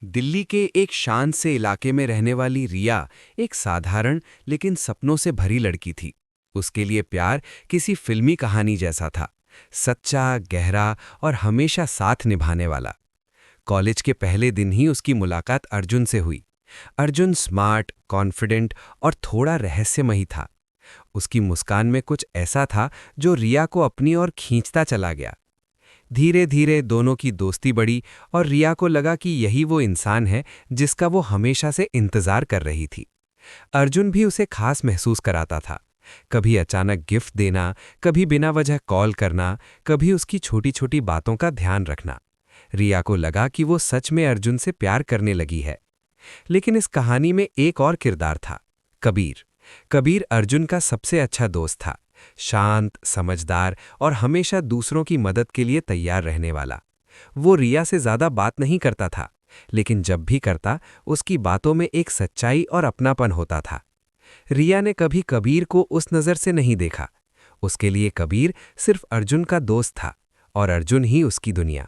दिल्ली के एक शांत से इलाके में रहने वाली रिया एक साधारण लेकिन सपनों से भरी लड़की थी। उसके लिए प्यार किसी फिल्मी कहानी जैसा था, सच्चा, गहरा और हमेशा साथ निभाने वाला। कॉलेज के पहले दिन ही उसकी मुलाकात अर्जुन से हुई। अर्जुन स्मार्ट, कॉन्फिडेंट और थोड़ा रहस्यमयी था। उसकी मुस्कान में कुछ ऐसा था जो रिया को अपनी ओर खींचता चला गया। धीरे धीरे दोनों की दोस्ती बढ़ी और रिया को लगा कि यही वो इंसान है जिसका वो हमेशा से इंतजार कर रही थी। अर्जुन भी उसे खास महसूस कराता था। कभी अचानक गिफ्ट देना, कभी बिना वजह कॉल करना, कभी उसकी छोटी छोटी बातों का ध्यान रखना। रिया को लगा कि वो सच में अर्जुन से प्यार करने लगी है। लेकिन इस कहानी में एक और किरदार था, कबीर। कबीर अर्जुन का सबसे अच्छा दोस्त था, शांत, समझदार और हमेशा दूसरों की मदद के लिए तैयार रहने वाला। वो रिया से ज्यादा बात नहीं करता था, लेकिन जब भी करता उसकी बातों में एक सच्चाई और अपनापन होता था। रिया ने कभी कबीर को उस नज़र से नहीं देखा। उसके लिए कबीर सिर्फ अर्जुन का दोस्त था और अर्जुन ही उसकी दुनिया।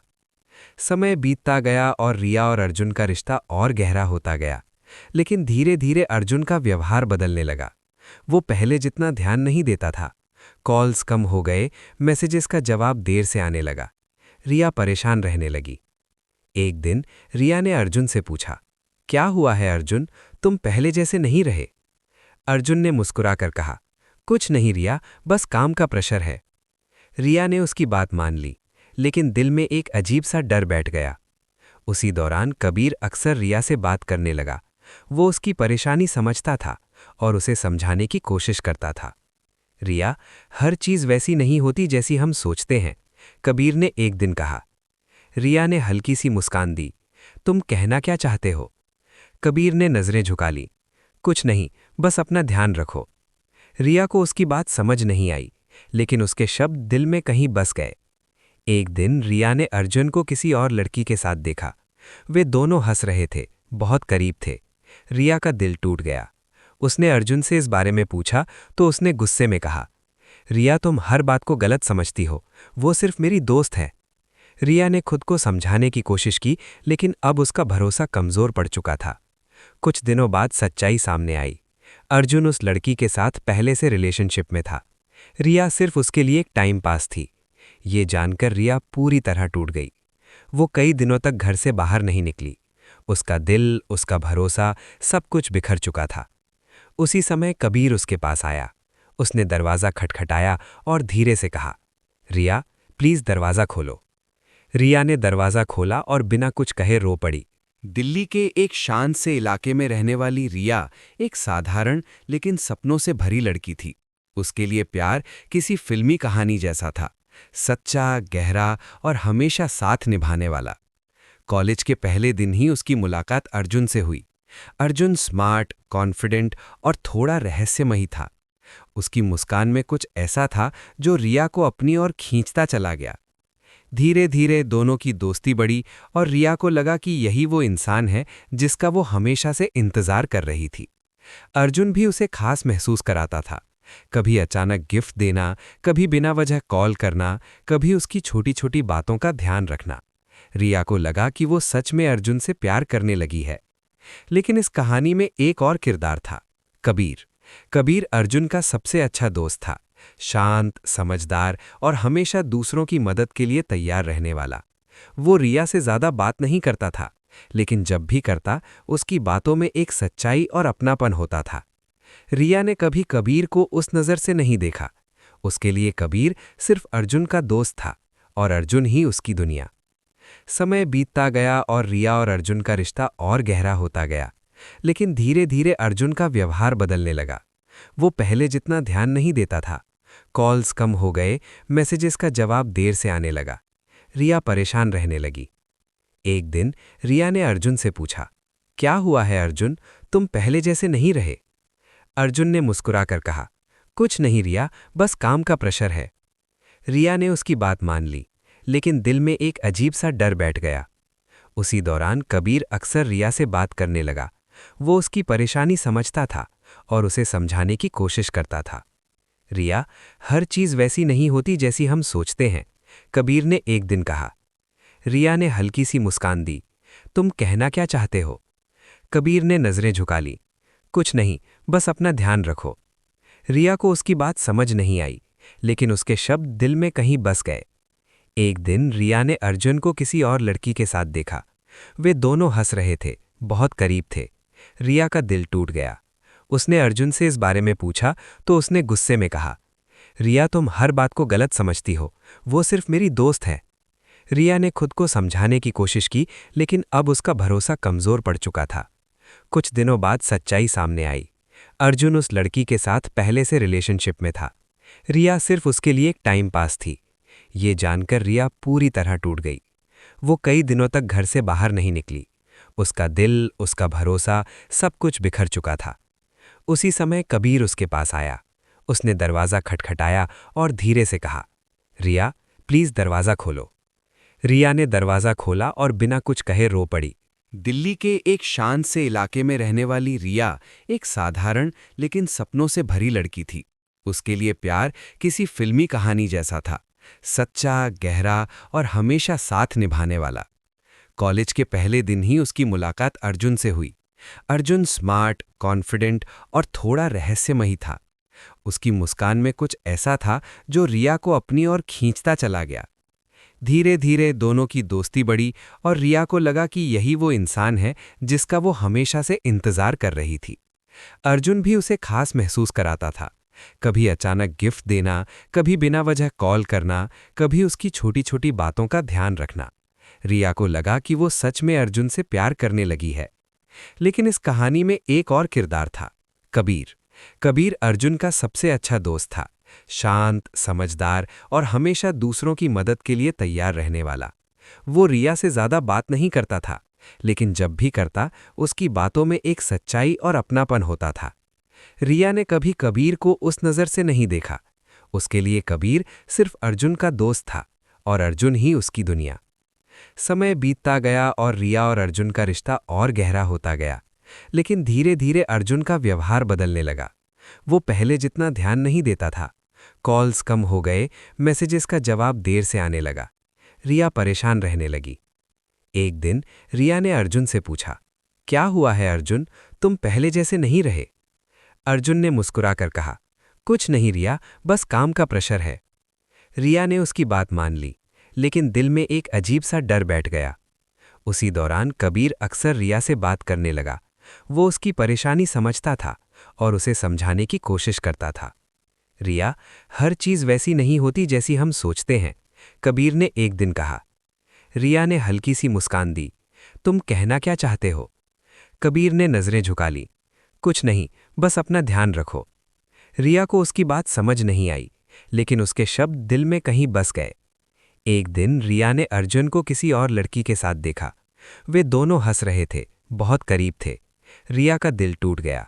समय बीतता गया और रिया और अर्जुन का रिश्ता और गहरा होता गया। लेकिन धीरे धीरे अर्जुन का व्यवहार बदलने लगा। वो पहले जितना ध्यान नहीं देता था। कॉल्स कम हो गए, मैसेजेस का जवाब देर से आने लगा। रिया परेशान रहने लगी। एक दिन रिया ने अर्जुन से पूछा, क्या हुआ है अर्जुन, तुम पहले जैसे नहीं रहे? अर्जुन ने मुस्कुराकर कहा, कुछ नहीं रिया, बस काम का प्रेशर है। रिया ने उसकी बात मान ली, लेकिन दिल में एक अजीब सा डर बैठ गया। उसी दौरान कबीर अक्सर रिया से बात करने लगा। वो उसकी परेशानी समझता था और उसे समझाने की कोशिश करता था। रिया, हर चीज वैसी नहीं होती जैसी हम सोचते हैं, कबीर ने एक दिन कहा। रिया ने हल्की सी मुस्कान दी। तुम कहना क्या चाहते हो? कबीर ने नजरें झुका ली। कुछ नहीं, बस अपना ध्यान रखो। रिया को उसकी बात समझ नहीं आई, लेकिन उसके शब्द दिल में कहीं बस गए। एक दिन रिया ने अर्जुन को किसी और लड़की के साथ देखा। वे दोनों हंस रहे थे, बहुत करीब थे। रिया का दिल टूट गया। उसने अर्जुन से इस बारे में पूछा तो उसने गुस्से में कहा, रिया तुम हर बात को गलत समझती हो, वो सिर्फ मेरी दोस्त है। रिया ने खुद को समझाने की कोशिश की, लेकिन अब उसका भरोसा कमजोर पड़ चुका था। कुछ दिनों बाद सच्चाई सामने आई। अर्जुन उस लड़की के साथ पहले से रिलेशनशिप में था। रिया सिर्फ उसके लिए एक टाइम पास थी। ये जानकर रिया पूरी तरह टूट गई। वो कई दिनों तक घर से बाहर नहीं निकली। उसका दिल, उसका भरोसा, सब कुछ बिखर चुका था। उसी समय कबीर उसके पास आया। उसने दरवाज़ा खटखटाया और धीरे से कहा, रिया प्लीज़ दरवाज़ा खोलो। रिया ने दरवाज़ा खोला और बिना कुछ कहे रो पड़ी। दिल्ली के एक शांत से इलाके में रहने वाली रिया एक साधारण लेकिन सपनों से भरी लड़की थी। उसके लिए प्यार किसी फिल्मी कहानी जैसा था, सच्चा, गहरा और हमेशा साथ निभाने वाला। कॉलेज के पहले दिन ही उसकी मुलाकात अर्जुन से हुई। अर्जुन स्मार्ट, कॉन्फिडेंट और थोड़ा रहस्यमयी था। उसकी मुस्कान में कुछ ऐसा था जो रिया को अपनी ओर खींचता चला गया। धीरे धीरे दोनों की दोस्ती बढ़ी और रिया को लगा कि यही वो इंसान है जिसका वो हमेशा से इंतजार कर रही थी। अर्जुन भी उसे खास महसूस कराता था। कभी अचानक गिफ्ट देना, कभी बिना वजह कॉल करना, कभी उसकी छोटी छोटी बातों का ध्यान रखना। रिया को लगा कि वो सच में अर्जुन से प्यार करने लगी है। लेकिन इस कहानी में एक और किरदार था, कबीर। कबीर अर्जुन का सबसे अच्छा दोस्त था, शांत, समझदार और हमेशा दूसरों की मदद के लिए तैयार रहने वाला। वो रिया से ज्यादा बात नहीं करता था, लेकिन जब भी करता उसकी बातों में एक सच्चाई और अपनापन होता था। रिया ने कभी कबीर को उस नज़र से नहीं देखा। उसके लिए कबीर सिर्फ अर्जुन का दोस्त था और अर्जुन ही उसकी दुनिया। समय बीतता गया और रिया और अर्जुन का रिश्ता और गहरा होता गया। लेकिन धीरे धीरे अर्जुन का व्यवहार बदलने लगा। वो पहले जितना ध्यान नहीं देता था। कॉल्स कम हो गए, मैसेजेस का जवाब देर से आने लगा। रिया परेशान रहने लगी। एक दिन रिया ने अर्जुन से पूछा, क्या हुआ है अर्जुन, तुम पहले जैसे नहीं रहे? अर्जुन ने मुस्कुराकर कहा, कुछ नहीं रिया, बस काम का प्रेशर है। रिया ने उसकी बात मान ली, लेकिन दिल में एक अजीब सा डर बैठ गया। उसी दौरान कबीर अक्सर रिया से बात करने लगा। वो उसकी परेशानी समझता था और उसे समझाने की कोशिश करता था। रिया, हर चीज वैसी नहीं होती जैसी हम सोचते हैं, कबीर ने एक दिन कहा। रिया ने हल्की सी मुस्कान दी। तुम कहना क्या चाहते हो? कबीर ने नजरें झुका ली। कुछ नहीं, बस अपना ध्यान रखो। रिया को उसकी बात समझ नहीं आई, लेकिन उसके शब्द दिल में कहीं बस गए। एक दिन रिया ने अर्जुन को किसी और लड़की के साथ देखा। वे दोनों हंस रहे थे, बहुत करीब थे। रिया का दिल टूट गया। उसने अर्जुन से इस बारे में पूछा तो उसने गुस्से में कहा, रिया तुम हर बात को गलत समझती हो, वो सिर्फ मेरी दोस्त है। रिया ने खुद को समझाने की कोशिश की, लेकिन अब उसका भरोसा कमजोर पड़ चुका था। कुछ दिनों बाद सच्चाई सामने आई। अर्जुन उस लड़की के साथ पहले से रिलेशनशिप में था। रिया सिर्फ उसके लिए एक टाइम पास थी। ये जानकर रिया पूरी तरह टूट गई। वो कई दिनों तक घर से बाहर नहीं निकली। उसका दिल, उसका भरोसा, सब कुछ बिखर चुका था। उसी समय कबीर उसके पास आया। उसने दरवाज़ा खटखटाया और धीरे से कहा, रिया प्लीज़ दरवाज़ा खोलो। रिया ने दरवाज़ा खोला और बिना कुछ कहे रो पड़ी। दिल्ली के एक शांत से इलाके में रहने वाली रिया एक साधारण लेकिन सपनों से भरी लड़की थी। उसके लिए प्यार किसी फिल्मी कहानी जैसा था, सच्चा, गहरा और हमेशा साथ निभाने वाला। कॉलेज के पहले दिन ही उसकी मुलाकात अर्जुन से हुई। अर्जुन स्मार्ट, कॉन्फिडेंट और थोड़ा रहस्यमयी था। उसकी मुस्कान में कुछ ऐसा था जो रिया को अपनी ओर खींचता चला गया। धीरे धीरे दोनों की दोस्ती बढ़ी और रिया को लगा कि यही वो इंसान है जिसका वो हमेशा से इंतजार कर रही थी। अर्जुन भी उसे खास महसूस कराता था। कभी अचानक गिफ्ट देना, कभी बिना वजह कॉल करना, कभी उसकी छोटी छोटी बातों का ध्यान रखना। रिया को लगा कि वो सच में अर्जुन से प्यार करने लगी है। लेकिन इस कहानी में एक और किरदार था, कबीर। कबीर अर्जुन का सबसे अच्छा दोस्त था, शांत, समझदार और हमेशा दूसरों की मदद के लिए तैयार रहने वाला। वो रिया से ज्यादा बात नहीं करता था, लेकिन जब भी करता उसकी बातों में एक सच्चाई और अपनापन होता था। रिया ने कभी कबीर को उस नज़र से नहीं देखा। उसके लिए कबीर सिर्फ अर्जुन का दोस्त था और अर्जुन ही उसकी दुनिया। समय बीतता गया और रिया और अर्जुन का रिश्ता और गहरा होता गया। लेकिन धीरे धीरे अर्जुन का व्यवहार बदलने लगा। वो पहले जितना ध्यान नहीं देता था। कॉल्स कम हो गए, मैसेजेस का जवाब देर से आने लगा। रिया परेशान रहने लगी। एक दिन रिया ने अर्जुन से पूछा, क्या हुआ है अर्जुन, तुम पहले जैसे नहीं रहे? अर्जुन ने मुस्कुराकर कहा, कुछ नहीं रिया, बस काम का प्रेशर है। रिया ने उसकी बात मान ली, लेकिन दिल में एक अजीब सा डर बैठ गया। उसी दौरान कबीर अक्सर रिया से बात करने लगा। वो उसकी परेशानी समझता था और उसे समझाने की कोशिश करता था। रिया, हर चीज़ वैसी नहीं होती जैसी हम सोचते हैं, कबीर ने एक दिन कहा। रिया ने हल्की सी मुस्कान दी। तुम कहना क्या चाहते हो? कबीर ने नजरें झुका ली। कुछ नहीं, बस अपना ध्यान रखो। रिया को उसकी बात समझ नहीं आई, लेकिन उसके शब्द दिल में कहीं बस गए। एक दिन रिया ने अर्जुन को किसी और लड़की के साथ देखा। वे दोनों हंस रहे थे, बहुत करीब थे। रिया का दिल टूट गया।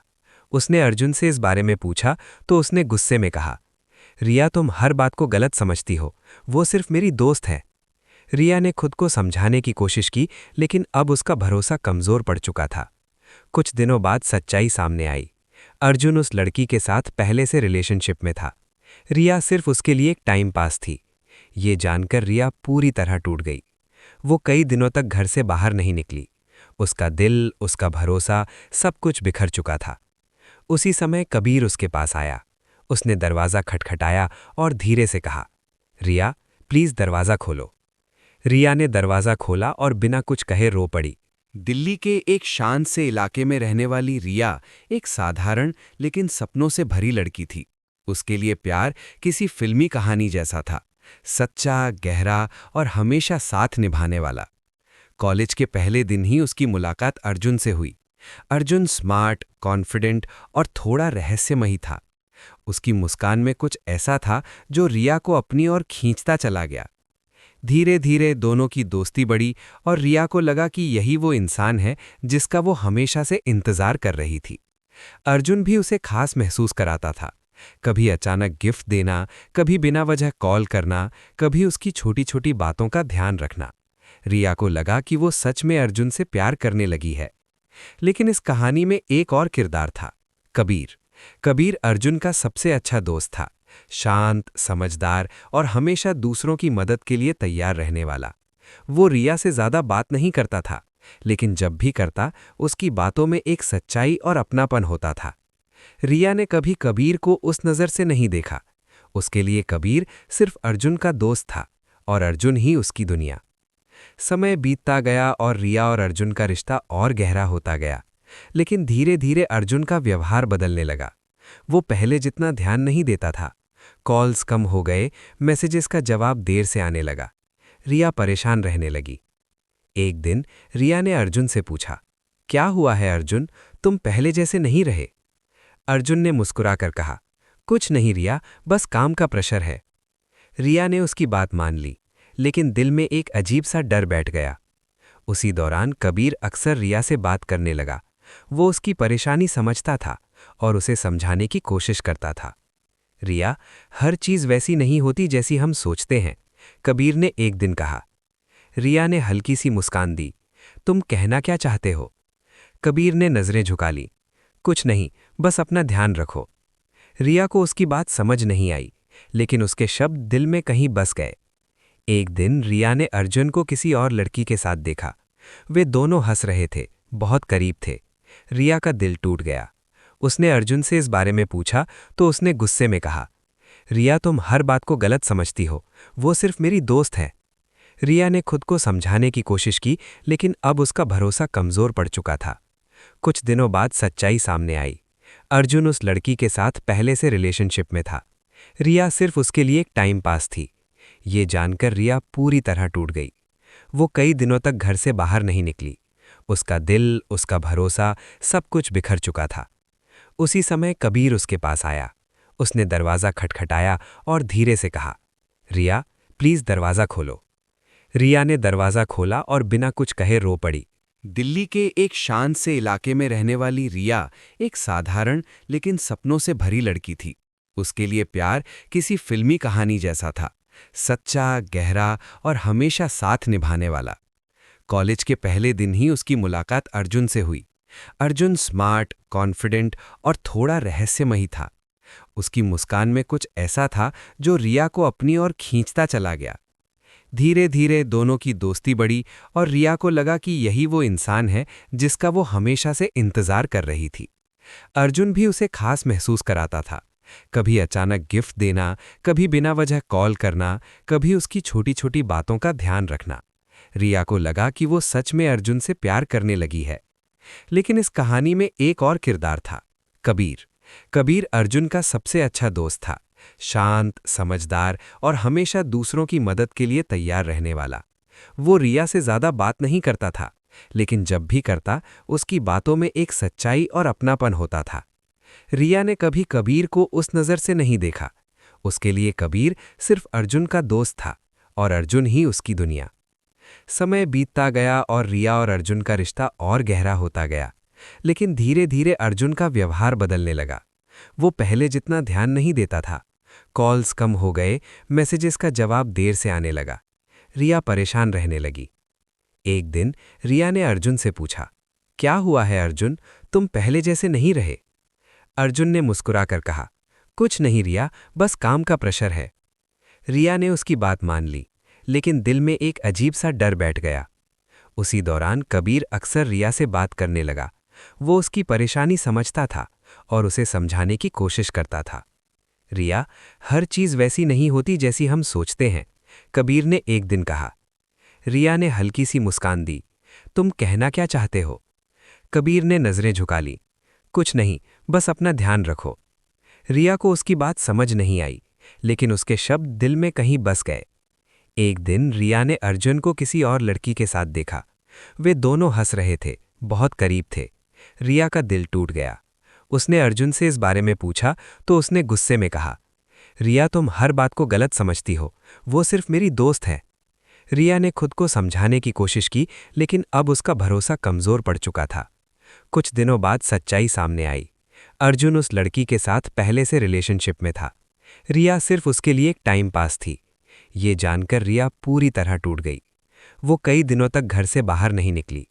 उसने अर्जुन से इस बारे में पूछा तो उसने गुस्से में कहा, रिया तुम हर बात को गलत समझती हो, वो सिर्फ मेरी दोस्त है। रिया ने खुद को समझाने की कोशिश की, लेकिन अब उसका भरोसा कमजोर पड़ चुका था। कुछ दिनों बाद सच्चाई सामने आई। अर्जुन उस लड़की के साथ पहले से रिलेशनशिप में था। रिया सिर्फ उसके लिए एक टाइम पास थी। ये जानकर रिया पूरी तरह टूट गई। वो कई दिनों तक घर से बाहर नहीं निकली। उसका दिल, उसका भरोसा, सब कुछ बिखर चुका था। उसी समय कबीर उसके पास आया। उसने दरवाज़ा खटखटाया और धीरे से कहा, रिया प्लीज़ दरवाज़ा खोलो। रिया ने दरवाज़ा खोला और बिना कुछ कहे रो पड़ी। दिल्ली के एक शांत से इलाके में रहने वाली रिया एक साधारण लेकिन सपनों से भरी लड़की थी। उसके लिए प्यार किसी फिल्मी कहानी जैसा था, सच्चा, गहरा और हमेशा साथ निभाने वाला। कॉलेज के पहले दिन ही उसकी मुलाकात अर्जुन से हुई। अर्जुन स्मार्ट, कॉन्फिडेंट और थोड़ा रहस्यमयी था। उसकी मुस्कान में कुछ ऐसा था जो रिया को अपनी ओर खींचता चला गया। धीरे धीरे दोनों की दोस्ती बढ़ी और रिया को लगा कि यही वो इंसान है जिसका वो हमेशा से इंतजार कर रही थी। अर्जुन भी उसे खास महसूस कराता था। कभी अचानक गिफ्ट देना, कभी बिना वजह कॉल करना, कभी उसकी छोटी छोटी बातों का ध्यान रखना। रिया को लगा कि वो सच में अर्जुन से प्यार करने लगी है। लेकिन इस कहानी में एक और किरदार था, कबीर। कबीर अर्जुन का सबसे अच्छा दोस्त था, शांत, समझदार और हमेशा दूसरों की मदद के लिए तैयार रहने वाला। वो रिया से ज्यादा बात नहीं करता था, लेकिन जब भी करता उसकी बातों में एक सच्चाई और अपनापन होता था। रिया ने कभी कबीर को उस नज़र से नहीं देखा। उसके लिए कबीर सिर्फ अर्जुन का दोस्त था और अर्जुन ही उसकी दुनिया। समय बीतता गया और रिया और अर्जुन का रिश्ता और गहरा होता गया। लेकिन धीरे धीरे अर्जुन का व्यवहार बदलने लगा। वो पहले जितना ध्यान नहीं देता था। कॉल्स कम हो गए, मैसेजेस का जवाब देर से आने लगा। रिया परेशान रहने लगी। एक दिन रिया ने अर्जुन से पूछा, क्या हुआ है अर्जुन, तुम पहले जैसे नहीं रहे? अर्जुन ने मुस्कुराकर कहा, कुछ नहीं रिया, बस काम का प्रेशर है। रिया ने उसकी बात मान ली, लेकिन दिल में एक अजीब सा डर बैठ गया। उसी दौरान कबीर अक्सर रिया से बात करने लगा। वो उसकी परेशानी समझता था और उसे समझाने की कोशिश करता था। रिया, हर चीज़ वैसी नहीं होती जैसी हम सोचते हैं, कबीर ने एक दिन कहा। रिया ने हल्की सी मुस्कान दी। तुम कहना क्या चाहते हो? कबीर ने नज़रें झुका ली। कुछ नहीं, बस अपना ध्यान रखो। रिया को उसकी बात समझ नहीं आई, लेकिन उसके शब्द दिल में कहीं बस गए। एक दिन रिया ने अर्जुन को किसी और लड़की के साथ देखा। वे दोनों हंस रहे थे, बहुत करीब थे। रिया का दिल टूट गया। उसने अर्जुन से इस बारे में पूछा तो उसने गुस्से में कहा, रिया तुम हर बात को गलत समझती हो, वो सिर्फ मेरी दोस्त है। रिया ने खुद को समझाने की कोशिश की, लेकिन अब उसका भरोसा कमज़ोर पड़ चुका था। कुछ दिनों बाद सच्चाई सामने आई। अर्जुन उस लड़की के साथ पहले से रिलेशनशिप में था। रिया सिर्फ उसके लिए एक टाइम पास थी। ये जानकर रिया पूरी तरह टूट गई। वो कई दिनों तक घर से बाहर नहीं निकली। उसका दिल, उसका भरोसा, सब कुछ बिखर चुका था। उसी समय कबीर उसके पास आया। उसने दरवाज़ा खटखटाया और धीरे से कहा, रिया प्लीज़ दरवाज़ा खोलो। रिया ने दरवाज़ा खोला और बिना कुछ कहे रो पड़ी। दिल्ली के एक शांत से इलाके में रहने वाली रिया एक साधारण लेकिन सपनों से भरी लड़की थी। उसके लिए प्यार किसी फिल्मी कहानी जैसा था, सच्चा, गहरा और हमेशा साथ निभाने वाला। कॉलेज के पहले दिन ही उसकी मुलाकात अर्जुन से हुई। अर्जुन स्मार्ट, कॉन्फिडेंट और थोड़ा रहस्यमयी था। उसकी मुस्कान में कुछ ऐसा था जो रिया को अपनी ओर खींचता चला गया। धीरे धीरे दोनों की दोस्ती बढ़ी और रिया को लगा कि यही वो इंसान है जिसका वो हमेशा से इंतजार कर रही थी। अर्जुन भी उसे खास महसूस कराता था। कभी अचानक गिफ्ट देना, कभी बिना वजह कॉल करना, कभी उसकी छोटी छोटी बातों का ध्यान रखना। रिया को लगा कि वो सच में अर्जुन से प्यार करने लगी है। लेकिन इस कहानी में एक और किरदार था, कबीर। कबीर अर्जुन का सबसे अच्छा दोस्त था, शांत, समझदार और हमेशा दूसरों की मदद के लिए तैयार रहने वाला। वो रिया से ज़्यादा बात नहीं करता था, लेकिन जब भी करता उसकी बातों में एक सच्चाई और अपनापन होता था। रिया ने कभी कबीर को उस नज़र से नहीं देखा। उसके लिए कबीर सिर्फ अर्जुन का दोस्त था और अर्जुन ही उसकी दुनिया। समय बीतता गया और रिया और अर्जुन का रिश्ता और गहरा होता गया। लेकिन धीरे धीरे अर्जुन का व्यवहार बदलने लगा। वो पहले जितना ध्यान नहीं देता था। कॉल्स कम हो गए, मैसेजेस का जवाब देर से आने लगा। रिया परेशान रहने लगी। एक दिन रिया ने अर्जुन से पूछा, क्या हुआ है अर्जुन, तुम पहले जैसे नहीं रहे? अर्जुन ने मुस्कुराकर कहा, कुछ नहीं रिया, बस काम का प्रेशर है। रिया ने उसकी बात मान ली, लेकिन दिल में एक अजीब सा डर बैठ गया। उसी दौरान कबीर अक्सर रिया से बात करने लगा। वो उसकी परेशानी समझता था और उसे समझाने की कोशिश करता था। रिया, हर चीज़ वैसी नहीं होती जैसी हम सोचते हैं, कबीर ने एक दिन कहा। रिया ने हल्की सी मुस्कान दी। तुम कहना क्या चाहते हो? कबीर ने नज़रें झुका ली। कुछ नहीं, बस अपना ध्यान रखो। रिया को उसकी बात समझ नहीं आई, लेकिन उसके शब्द दिल में कहीं बस गए। एक दिन रिया ने अर्जुन को किसी और लड़की के साथ देखा। वे दोनों हंस रहे थे, बहुत करीब थे। रिया का दिल टूट गया। उसने अर्जुन से इस बारे में पूछा तो उसने गुस्से में कहा, रिया तुम हर बात को गलत समझती हो, वो सिर्फ मेरी दोस्त है। रिया ने खुद को समझाने की कोशिश की, लेकिन अब उसका भरोसा कमज़ोर पड़ चुका था। कुछ दिनों बाद सच्चाई सामने आई। अर्जुन उस लड़की के साथ पहले से रिलेशनशिप में था। रिया सिर्फ उसके लिए एक टाइम पास थी। ये जानकर रिया पूरी तरह टूट गई। वो कई दिनों तक घर से बाहर नहीं निकली।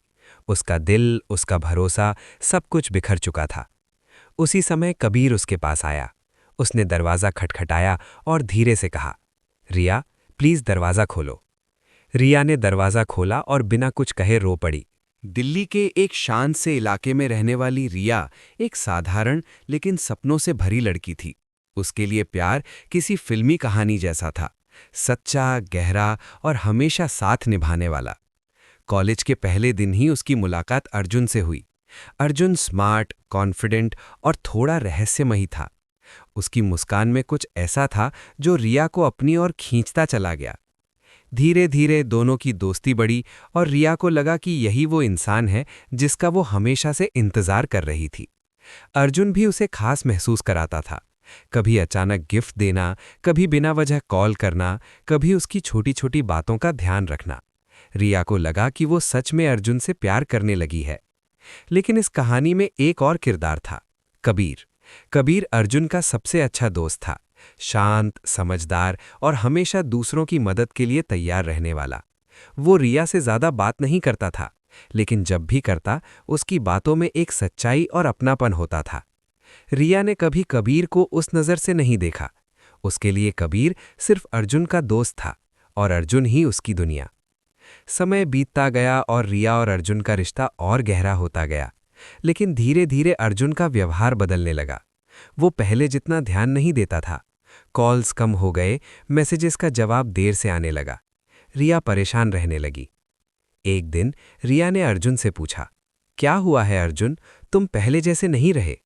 उसका दिल, उसका भरोसा, सब कुछ बिखर चुका था। उसी समय कबीर उसके पास आया। उसने दरवाज़ा खटखटाया और धीरे से कहा, रिया प्लीज़ दरवाज़ा खोलो। रिया ने दरवाज़ा खोला और बिना कुछ कहे रो पड़ी। दिल्ली के एक शांत से इलाके में रहने वाली रिया एक साधारण लेकिन सपनों से भरी लड़की थी। उसके लिए प्यार किसी फिल्मी कहानी जैसा था, सच्चा, गहरा और हमेशा साथ निभाने वाला। कॉलेज के पहले दिन ही उसकी मुलाकात अर्जुन से हुई। अर्जुन स्मार्ट, कॉन्फिडेंट और थोड़ा रहस्यमयी था। उसकी मुस्कान में कुछ ऐसा था जो रिया को अपनी ओर खींचता चला गया। धीरे धीरे दोनों की दोस्ती बढ़ी और रिया को लगा कि यही वो इंसान है जिसका वो हमेशा से इंतजार कर रही थी। अर्जुन भी उसे खास महसूस कराता था। कभी अचानक गिफ्ट देना, कभी बिना वजह कॉल करना, कभी उसकी छोटी छोटी बातों का ध्यान रखना। रिया को लगा कि वो सच में अर्जुन से प्यार करने लगी है। लेकिन इस कहानी में एक और किरदार था, कबीर। कबीर अर्जुन का सबसे अच्छा दोस्त था, शांत, समझदार और हमेशा दूसरों की मदद के लिए तैयार रहने वाला। वो रिया से ज्यादा बात नहीं करता था, लेकिन जब भी करता उसकी बातों में एक सच्चाई और अपनापन होता था। रिया ने कभी कबीर को उस नज़र से नहीं देखा। उसके लिए कबीर सिर्फ अर्जुन का दोस्त था और अर्जुन ही उसकी दुनिया। समय बीतता गया और रिया और अर्जुन का रिश्ता और गहरा होता गया। लेकिन धीरे धीरे अर्जुन का व्यवहार बदलने लगा। वो पहले जितना ध्यान नहीं देता था। कॉल्स कम हो गए, मैसेजेस का जवाब देर से आने लगा। रिया परेशान रहने लगी। एक दिन रिया ने अर्जुन से पूछा, क्या हुआ है अर्जुन, तुम पहले जैसे नहीं रहे?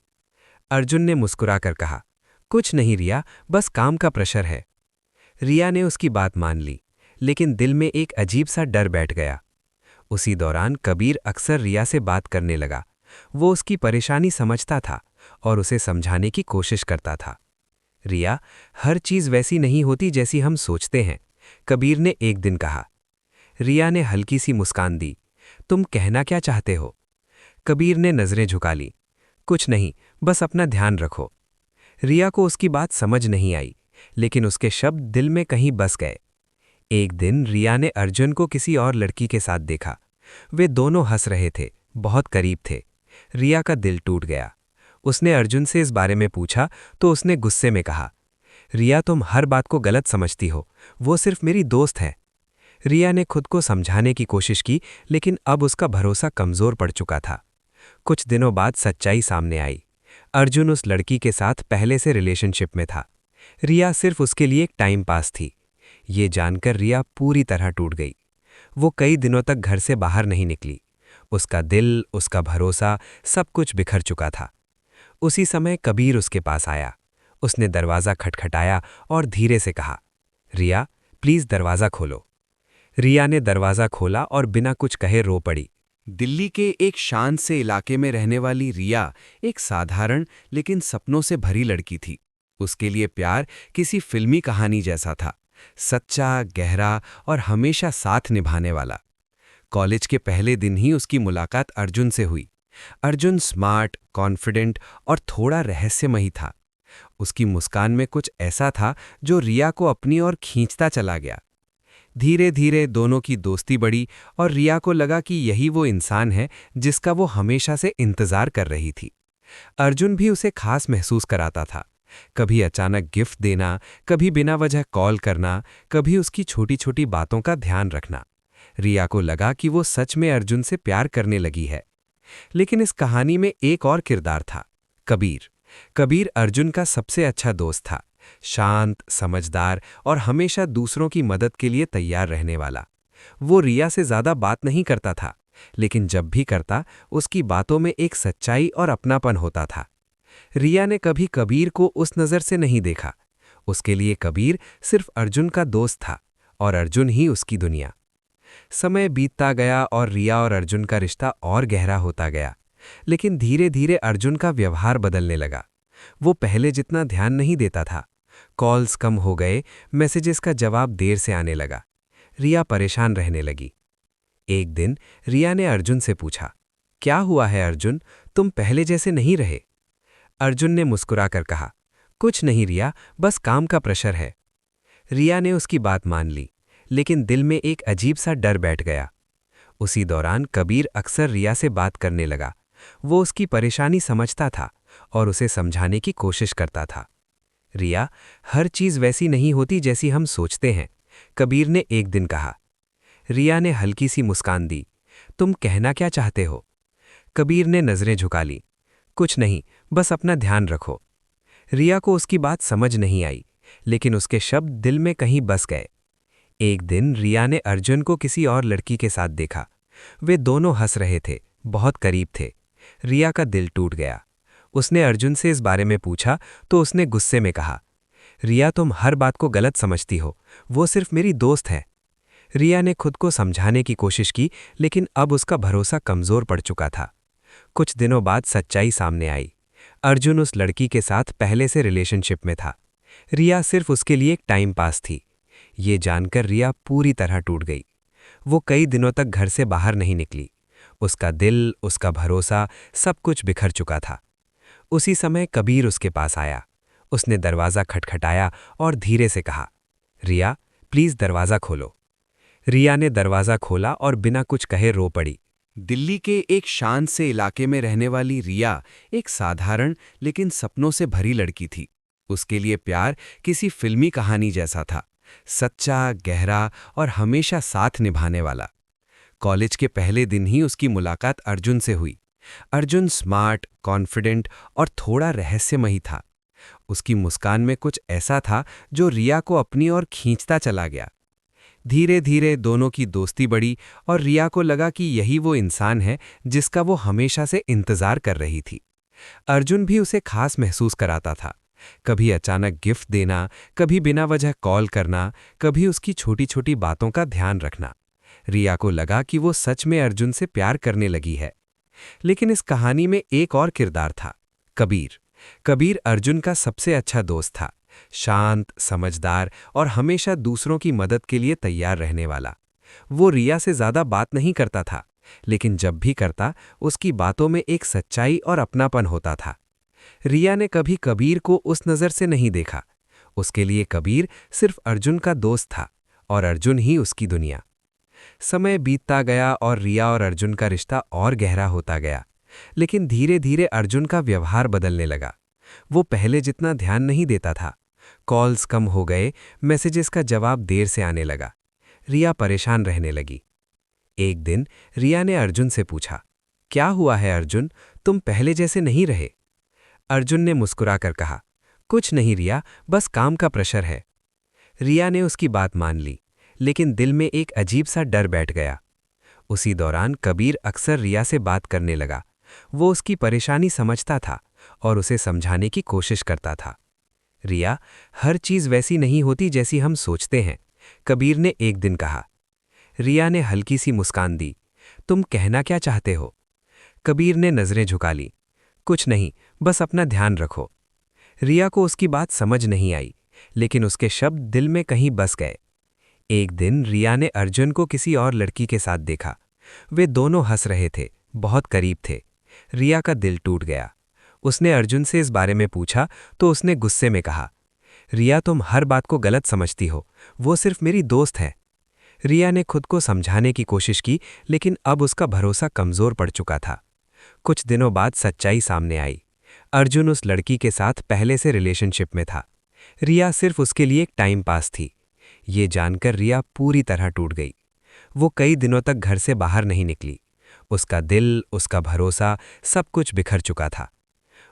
अर्जुन ने मुस्कुराकर कहा, कुछ नहीं रिया, बस काम का प्रेशर है। रिया ने उसकी बात मान ली, लेकिन दिल में एक अजीब सा डर बैठ गया। उसी दौरान कबीर अक्सर रिया से बात करने लगा। वो उसकी परेशानी समझता था और उसे समझाने की कोशिश करता था। रिया, हर चीज वैसी नहीं होती जैसी हम सोचते हैं, कबीर ने एक दिन कहा। रिया ने हल्की सी मुस्कान दी। तुम कहना क्या चाहते हो? कबीर ने नजरें झुका ली। कुछ नहीं, बस अपना ध्यान रखो। रिया को उसकी बात समझ नहीं आई, लेकिन उसके शब्द दिल में कहीं बस गए। एक दिन रिया ने अर्जुन को किसी और लड़की के साथ देखा। वे दोनों हंस रहे थे, बहुत करीब थे। रिया का दिल टूट गया। उसने अर्जुन से इस बारे में पूछा तो उसने गुस्से में कहा, रिया तुम हर बात को गलत समझती हो, वो सिर्फ मेरी दोस्त है। रिया ने खुद को समझाने की कोशिश की, लेकिन अब उसका भरोसा कमजोर पड़ चुका था। कुछ दिनों बाद सच्चाई सामने आई। अर्जुन उस लड़की के साथ पहले से रिलेशनशिप में था। रिया सिर्फ उसके लिए एक टाइम पास थी। ये जानकर रिया पूरी तरह टूट गई। वो कई दिनों तक घर से बाहर नहीं निकली। उसका दिल, उसका भरोसा, सब कुछ बिखर चुका था। उसी समय कबीर उसके पास आया। उसने दरवाज़ा खटखटाया और धीरे से कहा, रिया प्लीज़ दरवाज़ा खोलो। रिया ने दरवाज़ा खोला और बिना कुछ कहे रो पड़ी। दिल्ली के एक शांत से इलाके में रहने वाली रिया एक साधारण लेकिन सपनों से भरी लड़की थी। उसके लिए प्यार किसी फिल्मी कहानी जैसा था, सच्चा, गहरा और हमेशा साथ निभाने वाला। कॉलेज के पहले दिन ही उसकी मुलाकात अर्जुन से हुई। अर्जुन स्मार्ट, कॉन्फिडेंट और थोड़ा रहस्यमयी था। उसकी मुस्कान में कुछ ऐसा था जो रिया को अपनी ओर खींचता चला गया। धीरे धीरे दोनों की दोस्ती बढ़ी और रिया को लगा कि यही वो इंसान है जिसका वो हमेशा से इंतजार कर रही थी। अर्जुन भी उसे खास महसूस कराता था। कभी अचानक गिफ्ट देना, कभी बिना वजह कॉल करना, कभी उसकी छोटी छोटी बातों का ध्यान रखना। रिया को लगा कि वो सच में अर्जुन से प्यार करने लगी है। लेकिन इस कहानी में एक और किरदार था, कबीर। कबीर अर्जुन का सबसे अच्छा दोस्त था, शांत, समझदार और हमेशा दूसरों की मदद के लिए तैयार रहने वाला। वो रिया से ज्यादा बात नहीं करता था, लेकिन जब भी करता उसकी बातों में एक सच्चाई और अपनापन होता था। रिया ने कभी कबीर को उस नज़र से नहीं देखा। उसके लिए कबीर सिर्फ अर्जुन का दोस्त था और अर्जुन ही उसकी दुनिया। समय बीतता गया और रिया और अर्जुन का रिश्ता और गहरा होता गया। लेकिन धीरे धीरे अर्जुन का व्यवहार बदलने लगा। वो पहले जितना ध्यान नहीं देता था। कॉल्स कम हो गए, मैसेजेस का जवाब देर से आने लगा। रिया परेशान रहने लगी। एक दिन रिया ने अर्जुन से पूछा, क्या हुआ है अर्जुन, तुम पहले जैसे नहीं रहे? अर्जुन ने मुस्कुराकर कहा, कुछ नहीं रिया, बस काम का प्रेशर है। रिया ने उसकी बात मान ली, लेकिन दिल में एक अजीब सा डर बैठ गया। उसी दौरान कबीर अक्सर रिया से बात करने लगा। वो उसकी परेशानी समझता था और उसे समझाने की कोशिश करता था। रिया, हर चीज वैसी नहीं होती जैसी हम सोचते हैं, कबीर ने एक दिन कहा। रिया ने हल्की सी मुस्कान दी। तुम कहना क्या चाहते हो? कबीर ने नजरें झुका ली। कुछ नहीं, बस अपना ध्यान रखो। रिया को उसकी बात समझ नहीं आई, लेकिन उसके शब्द दिल में कहीं बस गए। एक दिन रिया ने अर्जुन को किसी और लड़की के साथ देखा। वे दोनों हंस रहे थे, बहुत करीब थे। रिया का दिल टूट गया। उसने अर्जुन से इस बारे में पूछा तो उसने गुस्से में कहा, रिया तुम हर बात को गलत समझती हो, वो सिर्फ मेरी दोस्त है। रिया ने खुद को समझाने की कोशिश की, लेकिन अब उसका भरोसा कमजोर पड़ चुका था। कुछ दिनों बाद सच्चाई सामने आई। अर्जुन उस लड़की के साथ पहले से रिलेशनशिप में था। रिया सिर्फ उसके लिए एक टाइम पास थी। ये जानकर रिया पूरी तरह टूट गई। वो कई दिनों तक घर से बाहर नहीं निकली। उसका दिल, उसका भरोसा, सब कुछ बिखर चुका था। उसी समय कबीर उसके पास आया। उसने दरवाज़ा खटखटाया और धीरे से कहा, रिया प्लीज़ दरवाज़ा खोलो। रिया ने दरवाज़ा खोला और बिना कुछ कहे रो पड़ी। दिल्ली के एक शांत से इलाके में रहने वाली रिया एक साधारण लेकिन सपनों से भरी लड़की थी। उसके लिए प्यार किसी फिल्मी कहानी जैसा था, सच्चा, गहरा और हमेशा साथ निभाने वाला। कॉलेज के पहले दिन ही उसकी मुलाकात अर्जुन से हुई। अर्जुन स्मार्ट, कॉन्फिडेंट और थोड़ा रहस्यमयी था। उसकी मुस्कान में कुछ ऐसा था जो रिया को अपनी ओर खींचता चला गया। धीरे धीरे दोनों की दोस्ती बढ़ी और रिया को लगा कि यही वो इंसान है जिसका वो हमेशा से इंतजार कर रही थी। अर्जुन भी उसे खास महसूस कराता था। कभी अचानक गिफ्ट देना, कभी बिना वजह कॉल करना, कभी उसकी छोटी छोटी बातों का ध्यान रखना। रिया को लगा कि वो सच में अर्जुन से प्यार करने लगी है। लेकिन इस कहानी में एक और किरदार था, कबीर। कबीर अर्जुन का सबसे अच्छा दोस्त था, शांत, समझदार और हमेशा दूसरों की मदद के लिए तैयार रहने वाला। वो रिया से ज्यादा बात नहीं करता था, लेकिन जब भी करता, उसकी बातों में एक सच्चाई और अपनापन होता था। रिया ने कभी कबीर को उस नज़र से नहीं देखा। उसके लिए कबीर सिर्फ अर्जुन का दोस्त था और अर्जुन ही उसकी दुनिया। समय बीतता गया और रिया और अर्जुन का रिश्ता और गहरा होता गया। लेकिन धीरे धीरे अर्जुन का व्यवहार बदलने लगा। वो पहले जितना ध्यान नहीं देता था। कॉल्स कम हो गए, मैसेजेस का जवाब देर से आने लगा। रिया परेशान रहने लगी। एक दिन रिया ने अर्जुन से पूछा, क्या हुआ है अर्जुन, तुम पहले जैसे नहीं रहे? अर्जुन ने मुस्कुराकर कहा, कुछ नहीं रिया, बस काम का प्रेशर है। रिया ने उसकी बात मान ली, लेकिन दिल में एक अजीब सा डर बैठ गया। उसी दौरान कबीर अक्सर रिया से बात करने लगा। वो उसकी परेशानी समझता था और उसे समझाने की कोशिश करता था। रिया, हर चीज वैसी नहीं होती जैसी हम सोचते हैं, कबीर ने एक दिन कहा। रिया ने हल्की सी मुस्कान दी। तुम कहना क्या चाहते हो? कबीर ने नजरें झुका ली। कुछ नहीं, बस अपना ध्यान रखो। रिया को उसकी बात समझ नहीं आई, लेकिन उसके शब्द दिल में कहीं बस गए। एक दिन रिया ने अर्जुन को किसी और लड़की के साथ देखा। वे दोनों हंस रहे थे, बहुत करीब थे। रिया का दिल टूट गया। उसने अर्जुन से इस बारे में पूछा तो उसने गुस्से में कहा, रिया तुम हर बात को गलत समझती हो, वो सिर्फ मेरी दोस्त है। रिया ने खुद को समझाने की कोशिश की, लेकिन अब उसका भरोसा कमजोर पड़ चुका था। कुछ दिनों बाद सच्चाई सामने आई। अर्जुन उस लड़की के साथ पहले से रिलेशनशिप में था। रिया सिर्फ उसके लिए एक टाइम पास थी। ये जानकर रिया पूरी तरह टूट गई। वो कई दिनों तक घर से बाहर नहीं निकली। उसका दिल, उसका भरोसा, सब कुछ बिखर चुका था।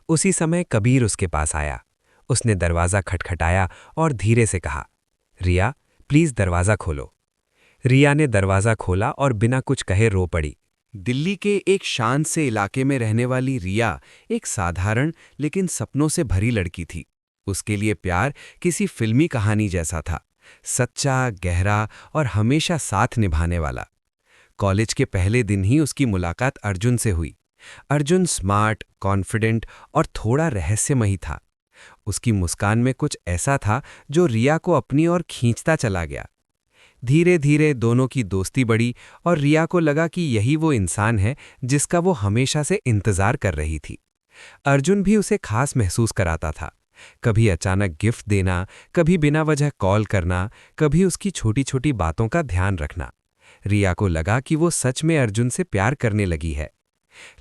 उसी समय कबीर उसके पास आया। उसने दरवाज़ा खटखटाया और धीरे से कहा, रिया प्लीज़ दरवाज़ा खोलो। रिया ने दरवाज़ा खोला और बिना कुछ कहे रो पड़ी। दिल्ली के एक शांत से इलाके में रहने वाली रिया एक साधारण लेकिन सपनों से भरी लड़की थी। उसके लिए प्यार किसी फिल्मी कहानी जैसा था, सच्चा, गहरा और हमेशा साथ निभाने वाला। कॉलेज के पहले दिन ही उसकी मुलाकात अर्जुन से हुई। अर्जुन स्मार्ट, कॉन्फिडेंट और थोड़ा रहस्यमयी था। उसकी मुस्कान में कुछ ऐसा था जो रिया को अपनी ओर खींचता चला गया। धीरे धीरे दोनों की दोस्ती बढ़ी और रिया को लगा कि यही वो इंसान है जिसका वो हमेशा से इंतजार कर रही थी। अर्जुन भी उसे खास महसूस कराता था। कभी अचानक गिफ्ट देना, कभी बिना वजह कॉल करना, कभी उसकी छोटी छोटी बातों का ध्यान रखना। रिया को लगा कि वो सच में अर्जुन से प्यार करने लगी है।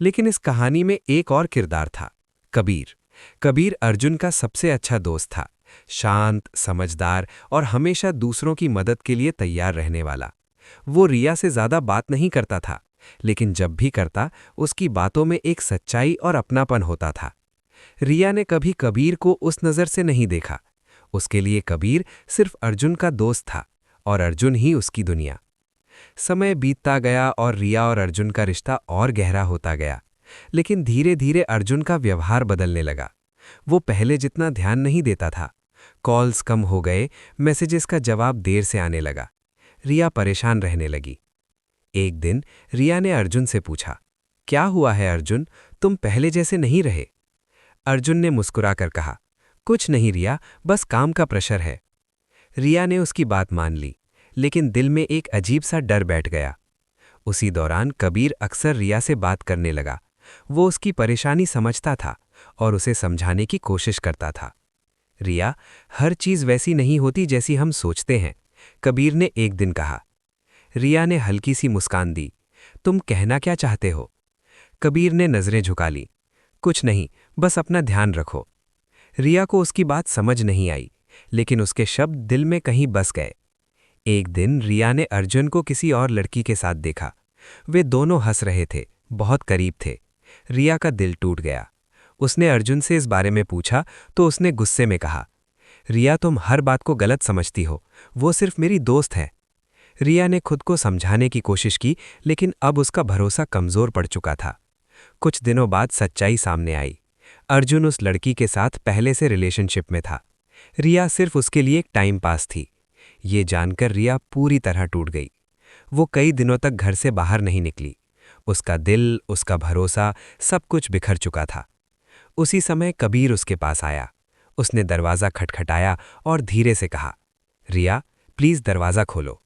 लेकिन इस कहानी में एक और किरदार था, कबीर। कबीर अर्जुन का सबसे अच्छा दोस्त था, शांत, समझदार और हमेशा दूसरों की मदद के लिए तैयार रहने वाला। वो रिया से ज्यादा बात नहीं करता था, लेकिन जब भी करता उसकी बातों में एक सच्चाई और अपनापन होता था। रिया ने कभी कबीर को उस नज़र से नहीं देखा। उसके लिए कबीर सिर्फ अर्जुन का दोस्त था और अर्जुन ही उसकी दुनिया। समय बीतता गया और रिया और अर्जुन का रिश्ता और गहरा होता गया। लेकिन धीरे धीरे अर्जुन का व्यवहार बदलने लगा। वो पहले जितना ध्यान नहीं देता था। कॉल्स कम हो गए, मैसेजेस का जवाब देर से आने लगा। रिया परेशान रहने लगी। एक दिन रिया ने अर्जुन से पूछा, क्या हुआ है अर्जुन, तुम पहले जैसे नहीं रहे? अर्जुन ने मुस्कुराकर कहा, कुछ नहीं रिया, बस काम का प्रेशर है। रिया ने उसकी बात मान ली, लेकिन दिल में एक अजीब सा डर बैठ गया। उसी दौरान कबीर अक्सर रिया से बात करने लगा। वो उसकी परेशानी समझता था और उसे समझाने की कोशिश करता था। रिया, हर चीज़ वैसी नहीं होती जैसी हम सोचते हैं, कबीर ने एक दिन कहा। रिया ने हल्की सी मुस्कान दी। तुम कहना क्या चाहते हो? कबीर ने नज़रें झुका ली। कुछ नहीं, बस अपना ध्यान रखो। रिया को उसकी बात समझ नहीं आई, लेकिन उसके शब्द दिल में कहीं बस गए। एक दिन रिया ने अर्जुन को किसी और लड़की के साथ देखा। वे दोनों हंस रहे थे, बहुत करीब थे। रिया का दिल टूट गया। उसने अर्जुन से इस बारे में पूछा तो उसने गुस्से में कहा, रिया तुम हर बात को गलत समझती हो, वो सिर्फ मेरी दोस्त है। रिया ने खुद को समझाने की कोशिश की, लेकिन अब उसका भरोसा कमज़ोर पड़ चुका था। कुछ दिनों बाद सच्चाई सामने आई। अर्जुन उस लड़की के साथ पहले से रिलेशनशिप में था। रिया सिर्फ उसके लिए एक टाइम पास थी। ये जानकर रिया पूरी तरह टूट गई। वो कई दिनों तक घर से बाहर नहीं निकली। उसका दिल, उसका भरोसा, सब कुछ बिखर चुका था। उसी समय कबीर उसके पास आया। उसने दरवाज़ा खटखटाया और धीरे से कहा, रिया प्लीज़ दरवाज़ा खोलो।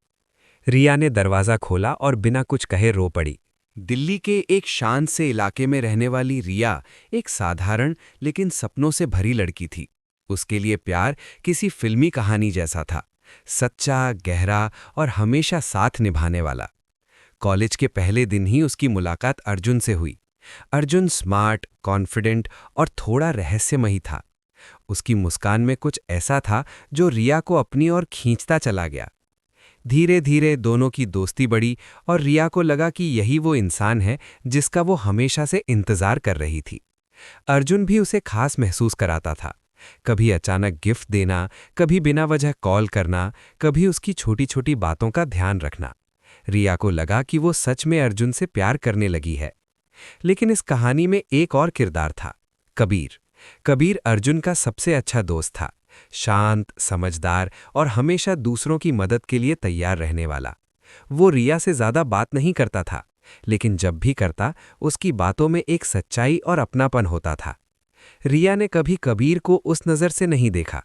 रिया ने दरवाज़ा खोला और बिना कुछ कहे रो पड़ी। दिल्ली के एक शांत से इलाके में रहने वाली रिया एक साधारण लेकिन सपनों से भरी लड़की थी। उसके लिए प्यार किसी फिल्मी कहानी जैसा था, सच्चा, गहरा और हमेशा साथ निभाने वाला। कॉलेज के पहले दिन ही उसकी मुलाकात अर्जुन से हुई। अर्जुन स्मार्ट, कॉन्फिडेंट और थोड़ा रहस्यमयी था। उसकी मुस्कान में कुछ ऐसा था जो रिया को अपनी ओर खींचता चला गया। धीरे धीरे दोनों की दोस्ती बढ़ी और रिया को लगा कि यही वो इंसान है जिसका वो हमेशा से इंतजार कर रही थी। अर्जुन भी उसे खास महसूस कराता था। कभी अचानक गिफ्ट देना, कभी बिना वजह कॉल करना, कभी उसकी छोटी छोटी बातों का ध्यान रखना। रिया को लगा कि वो सच में अर्जुन से प्यार करने लगी है। लेकिन इस कहानी में एक और किरदार था, कबीर। कबीर अर्जुन का सबसे अच्छा दोस्त था, शांत, समझदार और हमेशा दूसरों की मदद के लिए तैयार रहने वाला। वो रिया से ज़्यादा बात नहीं करता था, लेकिन जब भी करता उसकी बातों में एक सच्चाई और अपनापन होता था। रिया ने कभी कबीर को उस नज़र से नहीं देखा।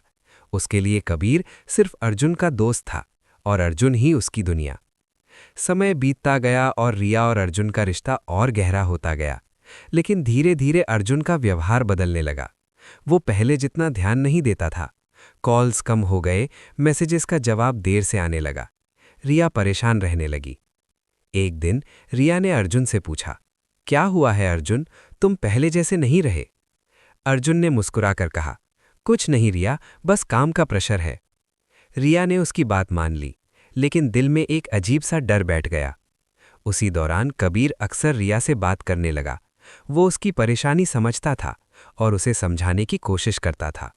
उसके लिए कबीर सिर्फ अर्जुन का दोस्त था और अर्जुन ही उसकी दुनिया। समय बीतता गया और रिया और अर्जुन का रिश्ता और गहरा होता गया। लेकिन धीरे धीरे अर्जुन का व्यवहार बदलने लगा। वो पहले जितना ध्यान नहीं देता था। कॉल्स कम हो गए, मैसेजेस का जवाब देर से आने लगा। रिया परेशान रहने लगी। एक दिन रिया ने अर्जुन से पूछा, क्या हुआ है अर्जुन, तुम पहले जैसे नहीं रहे? अर्जुन ने मुस्कुराकर कहा, कुछ नहीं रिया, बस काम का प्रेशर है। रिया ने उसकी बात मान ली, लेकिन दिल में एक अजीब सा डर बैठ गया। उसी दौरान कबीर अक्सर रिया से बात करने लगा। वो उसकी परेशानी समझता था और उसे समझाने की कोशिश करता था।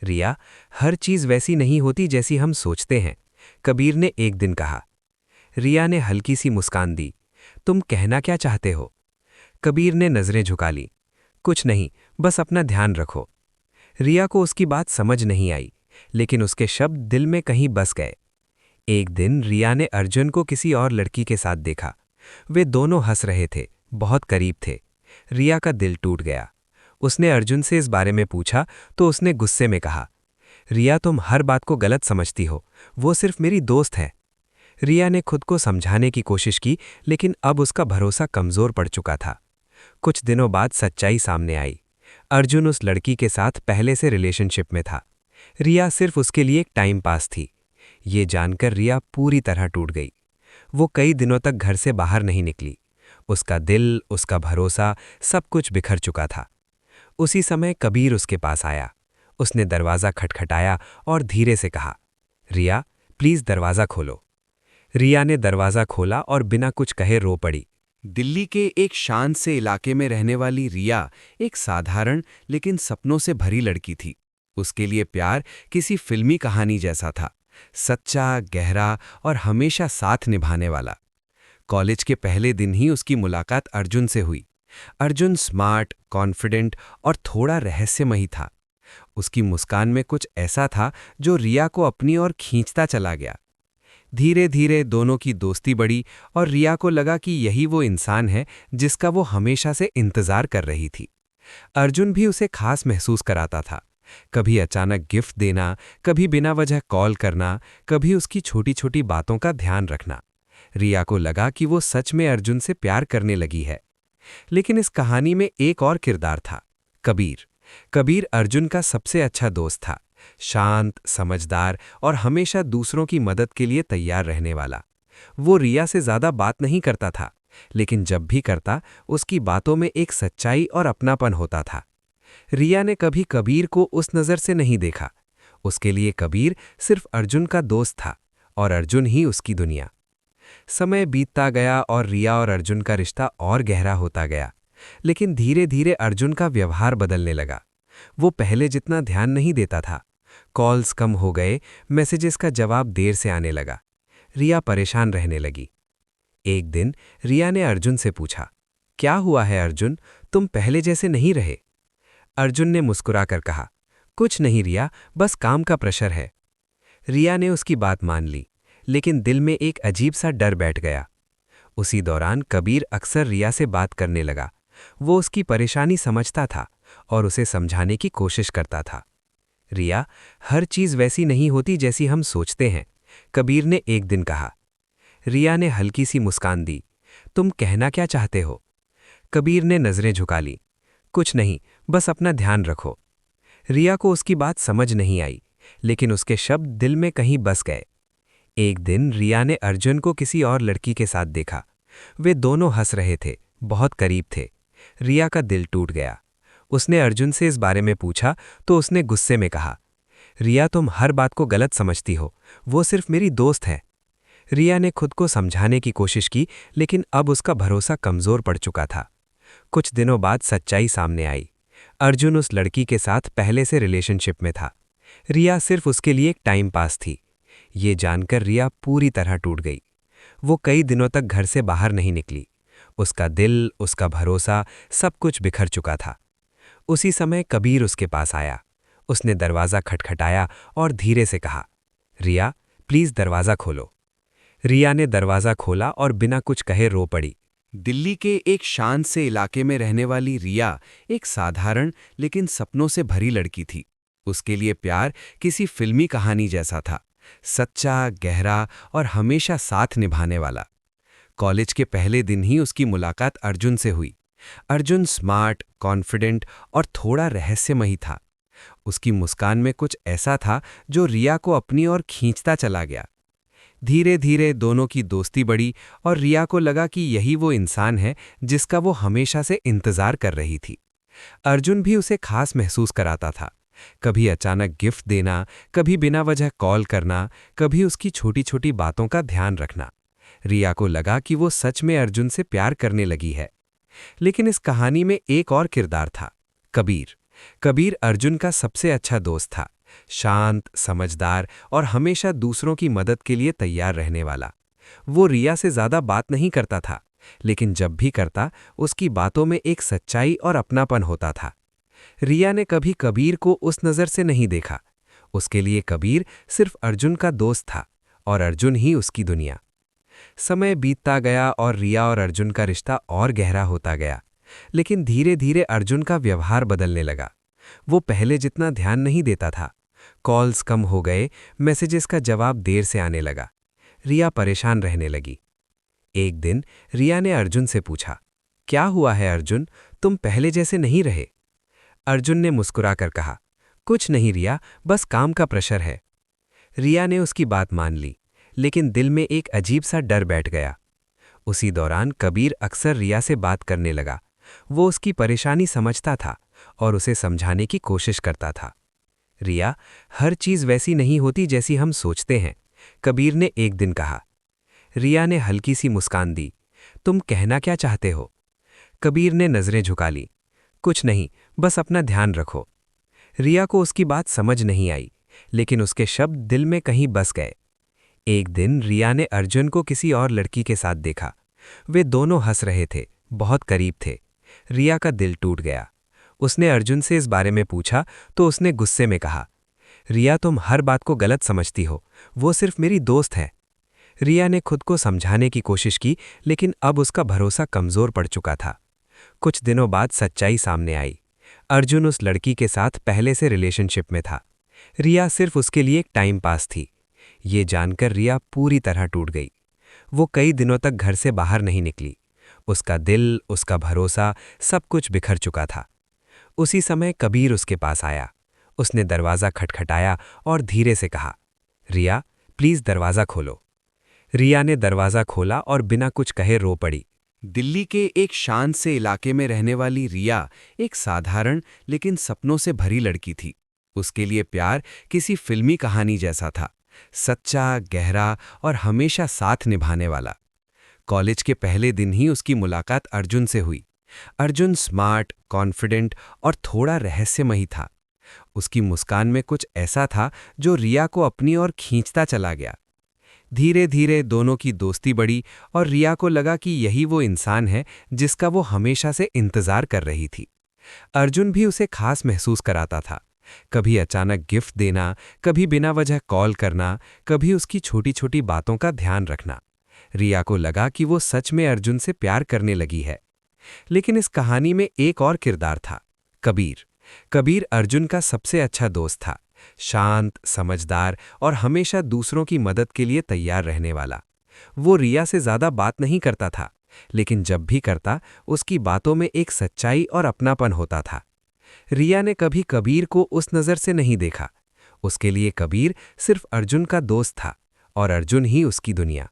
रिया, हर चीज़ वैसी नहीं होती जैसी हम सोचते हैं, कबीर ने एक दिन कहा। रिया ने हल्की सी मुस्कान दी। तुम कहना क्या चाहते हो? कबीर ने नज़रें झुका ली। कुछ नहीं, बस अपना ध्यान रखो। रिया को उसकी बात समझ नहीं आई, लेकिन उसके शब्द दिल में कहीं बस गए। एक दिन रिया ने अर्जुन को किसी और लड़की के साथ देखा। वे दोनों हंस रहे थे, बहुत करीब थे। रिया का दिल टूट गया। उसने अर्जुन से इस बारे में पूछा तो उसने गुस्से में कहा, रिया तुम हर बात को गलत समझती हो, वो सिर्फ मेरी दोस्त है। रिया ने खुद को समझाने की कोशिश की, लेकिन अब उसका भरोसा कमज़ोर पड़ चुका था। कुछ दिनों बाद सच्चाई सामने आई। अर्जुन उस लड़की के साथ पहले से रिलेशनशिप में था। रिया सिर्फ उसके लिए एक टाइम पास थी। ये जानकर रिया पूरी तरह टूट गई। वो कई दिनों तक घर से बाहर नहीं निकली। उसका दिल, उसका भरोसा, सब कुछ बिखर चुका था। उसी समय कबीर उसके पास आया। उसने दरवाज़ा खटखटाया और धीरे से कहा, रिया प्लीज़ दरवाज़ा खोलो। रिया ने दरवाज़ा खोला और बिना कुछ कहे रो पड़ी। दिल्ली के एक शांत से इलाके में रहने वाली रिया एक साधारण लेकिन सपनों से भरी लड़की थी। उसके लिए प्यार किसी फिल्मी कहानी जैसा था, सच्चा, गहरा और हमेशा साथ निभाने वाला। कॉलेज के पहले दिन ही उसकी मुलाकात अर्जुन से हुई। अर्जुन स्मार्ट, कॉन्फिडेंट और थोड़ा रहस्यमयी था। उसकी मुस्कान में कुछ ऐसा था जो रिया को अपनी ओर खींचता चला गया। धीरे धीरे दोनों की दोस्ती बढ़ी और रिया को लगा कि यही वो इंसान है जिसका वो हमेशा से इंतजार कर रही थी। अर्जुन भी उसे खास महसूस कराता था। कभी अचानक गिफ्ट देना, कभी बिना वजह कॉल करना, कभी उसकी छोटी छोटी बातों का ध्यान रखना। रिया को लगा कि वो सच में अर्जुन से प्यार करने लगी है। लेकिन इस कहानी में एक और किरदार था, कबीर। कबीर अर्जुन का सबसे अच्छा दोस्त था, शांत, समझदार और हमेशा दूसरों की मदद के लिए तैयार रहने वाला। वो रिया से ज्यादा बात नहीं करता था, लेकिन जब भी करता उसकी बातों में एक सच्चाई और अपनापन होता था। रिया ने कभी कबीर को उस नज़र से नहीं देखा। उसके लिए कबीर सिर्फ अर्जुन का दोस्त था और अर्जुन ही उसकी दुनिया। समय बीतता गया और रिया और अर्जुन का रिश्ता और गहरा होता गया। लेकिन धीरे धीरे अर्जुन का व्यवहार बदलने लगा। वो पहले जितना ध्यान नहीं देता था। कॉल्स कम हो गए, मैसेजेस का जवाब देर से आने लगा। रिया परेशान रहने लगी। एक दिन रिया ने अर्जुन से पूछा, क्या हुआ है अर्जुन, तुम पहले जैसे नहीं रहे? अर्जुन ने मुस्कुराकर कहा, कुछ नहीं रिया, बस काम का प्रेशर है। रिया ने उसकी बात मान ली, लेकिन दिल में एक अजीब सा डर बैठ गया। उसी दौरान कबीर अक्सर रिया से बात करने लगा। वो उसकी परेशानी समझता था और उसे समझाने की कोशिश करता था। रिया, हर चीज़ वैसी नहीं होती जैसी हम सोचते हैं, कबीर ने एक दिन कहा। रिया ने हल्की सी मुस्कान दी, तुम कहना क्या चाहते हो? कबीर ने नज़रें झुका ली, कुछ नहीं, बस अपना ध्यान रखो। रिया को उसकी बात समझ नहीं आई, लेकिन उसके शब्द दिल में कहीं बस गए। एक दिन रिया ने अर्जुन को किसी और लड़की के साथ देखा। वे दोनों हंस रहे थे, बहुत करीब थे। रिया का दिल टूट गया। उसने अर्जुन से इस बारे में पूछा तो उसने गुस्से में कहा, रिया तुम हर बात को गलत समझती हो, वो सिर्फ मेरी दोस्त है। रिया ने खुद को समझाने की कोशिश की, लेकिन अब उसका भरोसा कमज़ोर पड़ चुका था। कुछ दिनों बाद सच्चाई सामने आई। अर्जुन उस लड़की के साथ पहले से रिलेशनशिप में था। रिया सिर्फ उसके लिए एक टाइम पास थी। ये जानकर रिया पूरी तरह टूट गई। वो कई दिनों तक घर से बाहर नहीं निकली। उसका दिल, उसका भरोसा, सब कुछ बिखर चुका था। उसी समय कबीर उसके पास आया। उसने दरवाज़ा खटखटाया और धीरे से कहा, रिया प्लीज़ दरवाज़ा खोलो। रिया ने दरवाज़ा खोला और बिना कुछ कहे रो पड़ी। दिल्ली के एक शांत से इलाके में रहने वाली रिया एक साधारण लेकिन सपनों से भरी लड़की थी। उसके लिए प्यार किसी फिल्मी कहानी जैसा था, सच्चा, गहरा और हमेशा साथ निभाने वाला। कॉलेज के पहले दिन ही उसकी मुलाकात अर्जुन से हुई। अर्जुन स्मार्ट, कॉन्फिडेंट और थोड़ा रहस्यमयी था। उसकी मुस्कान में कुछ ऐसा था जो रिया को अपनी ओर खींचता चला गया। धीरे धीरे दोनों की दोस्ती बढ़ी और रिया को लगा कि यही वो इंसान है जिसका वो हमेशा से इंतजार कर रही थी। अर्जुन भी उसे खास महसूस कराता था। कभी अचानक गिफ्ट देना, कभी बिना वजह कॉल करना, कभी उसकी छोटी छोटी बातों का ध्यान रखना। रिया को लगा कि वो सच में अर्जुन से प्यार करने लगी है। लेकिन इस कहानी में एक और किरदार था, कबीर। कबीर अर्जुन का सबसे अच्छा दोस्त था, शांत, समझदार और हमेशा दूसरों की मदद के लिए तैयार रहने वाला। वो रिया से ज्यादा बात नहीं करता था, लेकिन जब भी करता उसकी बातों में एक सच्चाई और अपनापन होता था। रिया ने कभी कबीर को उस नज़र से नहीं देखा। उसके लिए कबीर सिर्फ अर्जुन का दोस्त था और अर्जुन ही उसकी दुनिया। समय बीतता गया और रिया और अर्जुन का रिश्ता और गहरा होता गया। लेकिन धीरे धीरे अर्जुन का व्यवहार बदलने लगा। वो पहले जितना ध्यान नहीं देता था। कॉल्स कम हो गए, मैसेजेस का जवाब देर से आने लगा। रिया परेशान रहने लगी। एक दिन रिया ने अर्जुन से पूछा, क्या हुआ है अर्जुन, तुम पहले जैसे नहीं रहे? अर्जुन ने मुस्कुराकर कहा, कुछ नहीं रिया, बस काम का प्रेशर है। रिया ने उसकी बात मान ली, लेकिन दिल में एक अजीब सा डर बैठ गया। उसी दौरान कबीर अक्सर रिया से बात करने लगा। वो उसकी परेशानी समझता था और उसे समझाने की कोशिश करता था। रिया, हर चीज़ वैसी नहीं होती जैसी हम सोचते हैं, कबीर ने एक दिन कहा। रिया ने हल्की सी मुस्कान दी, तुम कहना क्या चाहते हो? कबीर ने नजरें झुका ली। कुछ नहीं, बस अपना ध्यान रखो। रिया को उसकी बात समझ नहीं आई, लेकिन उसके शब्द दिल में कहीं बस गए। एक दिन रिया ने अर्जुन को किसी और लड़की के साथ देखा। वे दोनों हंस रहे थे, बहुत करीब थे। रिया का दिल टूट गया। उसने अर्जुन से इस बारे में पूछा तो उसने गुस्से में कहा, रिया तुम हर बात को गलत समझती हो, वो सिर्फ मेरी दोस्त है। रिया ने खुद को समझाने की कोशिश की, लेकिन अब उसका भरोसा कमजोर पड़ चुका था। कुछ दिनों बाद सच्चाई सामने आई। अर्जुन उस लड़की के साथ पहले से रिलेशनशिप में था। रिया सिर्फ उसके लिए एक टाइम पास थी। ये जानकर रिया पूरी तरह टूट गई। वो कई दिनों तक घर से बाहर नहीं निकली। उसका दिल, उसका भरोसा, सब कुछ बिखर चुका था। उसी समय कबीर उसके पास आया। उसने दरवाज़ा खटखटाया और धीरे से कहा, रिया प्लीज़ दरवाज़ा खोलो। रिया ने दरवाज़ा खोला और बिना कुछ कहे रो पड़ी। दिल्ली के एक शांत से इलाके में रहने वाली रिया एक साधारण लेकिन सपनों से भरी लड़की थी। उसके लिए प्यार किसी फिल्मी कहानी जैसा था, सच्चा, गहरा और हमेशा साथ निभाने वाला। कॉलेज के पहले दिन ही उसकी मुलाकात अर्जुन से हुई। अर्जुन स्मार्ट, कॉन्फिडेंट और थोड़ा रहस्यमयी था। उसकी मुस्कान में कुछ ऐसा था जो रिया को अपनी ओर खींचता चला गया। धीरे धीरे दोनों की दोस्ती बढ़ी और रिया को लगा कि यही वो इंसान है जिसका वो हमेशा से इंतजार कर रही थी। अर्जुन भी उसे खास महसूस कराता था। कभी अचानक गिफ्ट देना, कभी बिना वजह कॉल करना, कभी उसकी छोटी छोटी बातों का ध्यान रखना। रिया को लगा कि वो सच में अर्जुन से प्यार करने लगी है। लेकिन इस कहानी में एक और किरदार था, कबीर। कबीर अर्जुन का सबसे अच्छा दोस्त था, शांत, समझदार और हमेशा दूसरों की मदद के लिए तैयार रहने वाला। वो रिया से ज्यादा बात नहीं करता था, लेकिन जब भी करता, उसकी बातों में एक सच्चाई और अपनापन होता था। रिया ने कभी कबीर को उस नज़र से नहीं देखा। उसके लिए कबीर सिर्फ अर्जुन का दोस्त था और अर्जुन ही उसकी दुनिया।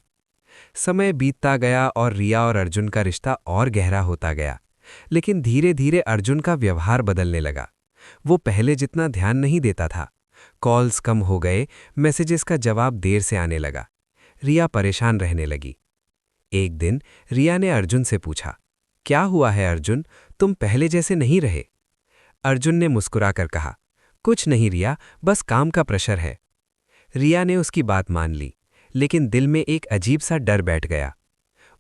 समय बीतता गया और रिया और अर्जुन का रिश्ता और गहरा होता गया। लेकिन धीरे धीरे अर्जुन का व्यवहार बदलने लगा। वो पहले जितना ध्यान नहीं देता था। कॉल्स कम हो गए, मैसेजेस का जवाब देर से आने लगा। रिया परेशान रहने लगी। एक दिन रिया ने अर्जुन से पूछा, क्या हुआ है अर्जुन, तुम पहले जैसे नहीं रहे? अर्जुन ने मुस्कुराकर कहा, कुछ नहीं रिया, बस काम का प्रेशर है। रिया ने उसकी बात मान ली, लेकिन दिल में एक अजीब सा डर बैठ गया।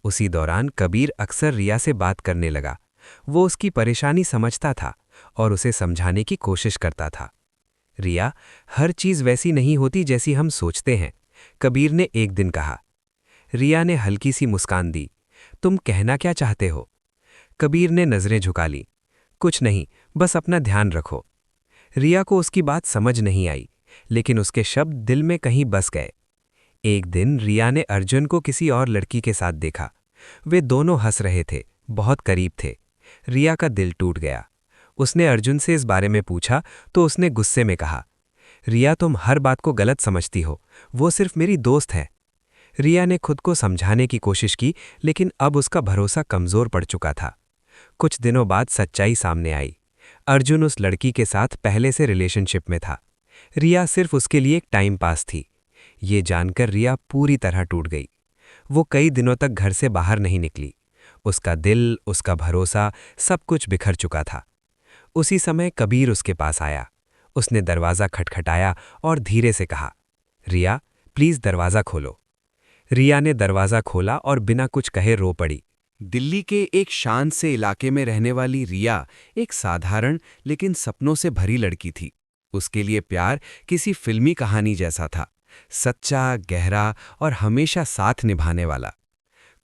उसी दौरान कबीर अक्सर रिया से बात करने लगा। वो उसकी परेशानी समझता था और उसे समझाने की कोशिश करता था। रिया, हर चीज वैसी नहीं होती जैसी हम सोचते हैं, कबीर ने एक दिन कहा। रिया ने हल्की सी मुस्कान दी। तुम कहना क्या चाहते हो? कबीर ने नजरें झुका ली। कुछ नहीं, बस अपना ध्यान रखो। रिया को उसकी बात समझ नहीं आई, लेकिन उसके शब्द दिल में कहीं बस गए। एक दिन रिया ने अर्जुन को किसी और लड़की के साथ देखा। वे दोनों हंस रहे थे, बहुत करीब थे। रिया का दिल टूट गया। उसने अर्जुन से इस बारे में पूछा तो उसने गुस्से में कहा, रिया तुम हर बात को गलत समझती हो, वो सिर्फ मेरी दोस्त है। रिया ने खुद को समझाने की कोशिश की, लेकिन अब उसका भरोसा कमजोर पड़ चुका था। कुछ दिनों बाद सच्चाई सामने आई। अर्जुन उस लड़की के साथ पहले से रिलेशनशिप में था। रिया सिर्फ उसके लिए एक टाइम पास थी। ये जानकर रिया पूरी तरह टूट गई। वो कई दिनों तक घर से बाहर नहीं निकली। उसका दिल, उसका भरोसा, सब कुछ बिखर चुका था। उसी समय कबीर उसके पास आया। उसने दरवाज़ा खटखटाया और धीरे से कहा, रिया प्लीज़ दरवाज़ा खोलो। रिया ने दरवाज़ा खोला और बिना कुछ कहे रो पड़ी। दिल्ली के एक शांत से इलाके में रहने वाली रिया एक साधारण लेकिन सपनों से भरी लड़की थी। उसके लिए प्यार किसी फिल्मी कहानी जैसा था, सच्चा, गहरा और हमेशा साथ निभाने वाला।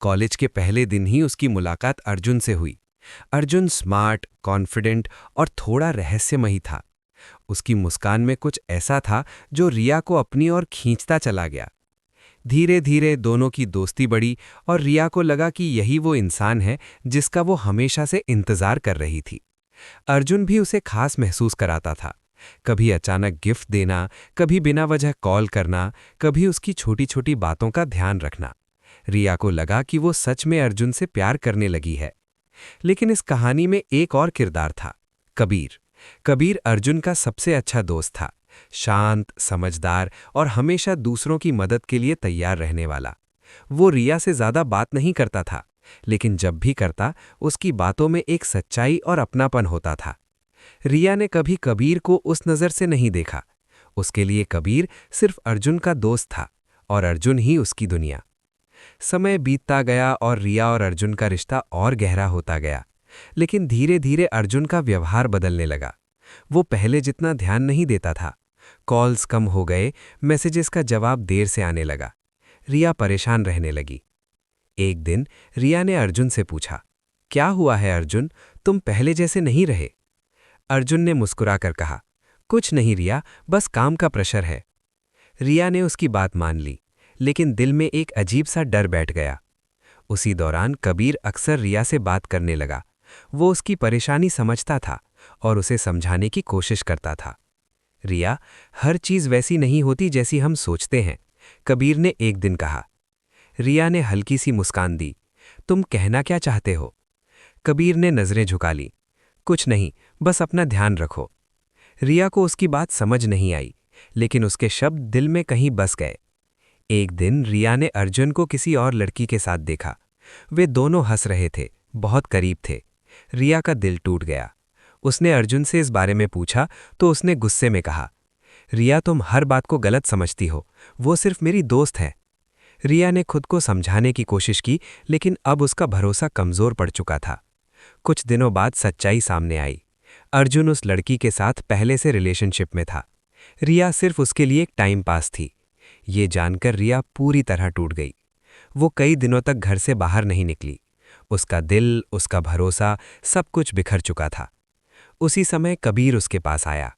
कॉलेज के पहले दिन ही उसकी मुलाकात अर्जुन से हुई। अर्जुन स्मार्ट, कॉन्फिडेंट और थोड़ा रहस्यमयी था। उसकी मुस्कान में कुछ ऐसा था जो रिया को अपनी ओर खींचता चला गया। धीरे धीरे दोनों की दोस्ती बढ़ी और रिया को लगा कि यही वो इंसान है जिसका वो हमेशा से इंतजार कर रही थी। अर्जुन भी उसे खास महसूस कराता था। कभी अचानक गिफ्ट देना, कभी बिना वजह कॉल करना, कभी उसकी छोटी छोटी बातों का ध्यान रखना। रिया को लगा कि वो सच में अर्जुन से प्यार करने लगी है। लेकिन इस कहानी में एक और किरदार था, कबीर। कबीर अर्जुन का सबसे अच्छा दोस्त था, शांत, समझदार और हमेशा दूसरों की मदद के लिए तैयार रहने वाला। वो रिया से ज्यादा बात नहीं करता था, लेकिन जब भी करता उसकी बातों में एक सच्चाई और अपनापन होता था। रिया ने कभी कबीर को उस नज़र से नहीं देखा। उसके लिए कबीर सिर्फ अर्जुन का दोस्त था और अर्जुन ही उसकी दुनिया। समय बीतता गया और रिया और अर्जुन का रिश्ता और गहरा होता गया। लेकिन धीरे धीरे अर्जुन का व्यवहार बदलने लगा। वो पहले जितना ध्यान नहीं देता था। कॉल्स कम हो गए, मैसेजेस का जवाब देर से आने लगा। रिया परेशान रहने लगी। एक दिन रिया ने अर्जुन से पूछा, क्या हुआ है अर्जुन, तुम पहले जैसे नहीं रहे? अर्जुन ने मुस्कुराकर कहा, कुछ नहीं रिया, बस काम का प्रेशर है। रिया ने उसकी बात मान ली, लेकिन दिल में एक अजीब सा डर बैठ गया। उसी दौरान कबीर अक्सर रिया से बात करने लगा। वो उसकी परेशानी समझता था और उसे समझाने की कोशिश करता था। रिया, हर चीज़ वैसी नहीं होती जैसी हम सोचते हैं, कबीर ने एक दिन कहा। रिया ने हल्की सी मुस्कान दी। तुम कहना क्या चाहते हो? कबीर ने नज़रें झुका ली। कुछ नहीं, बस अपना ध्यान रखो। रिया को उसकी बात समझ नहीं आई, लेकिन उसके शब्द दिल में कहीं बस गए। एक दिन रिया ने अर्जुन को किसी और लड़की के साथ देखा। वे दोनों हंस रहे थे, बहुत करीब थे। रिया का दिल टूट गया। उसने अर्जुन से इस बारे में पूछा तो उसने गुस्से में कहा, रिया तुम हर बात को गलत समझती हो, वो सिर्फ मेरी दोस्त है। रिया ने खुद को समझाने की कोशिश की, लेकिन अब उसका भरोसा कमज़ोर पड़ चुका था। कुछ दिनों बाद सच्चाई सामने आई। अर्जुन उस लड़की के साथ पहले से रिलेशनशिप में था। रिया सिर्फ उसके लिए एक टाइम पास थी। ये जानकर रिया पूरी तरह टूट गई। वो कई दिनों तक घर से बाहर नहीं निकली। उसका दिल, उसका भरोसा, सब कुछ बिखर चुका था। उसी समय कबीर उसके पास आया।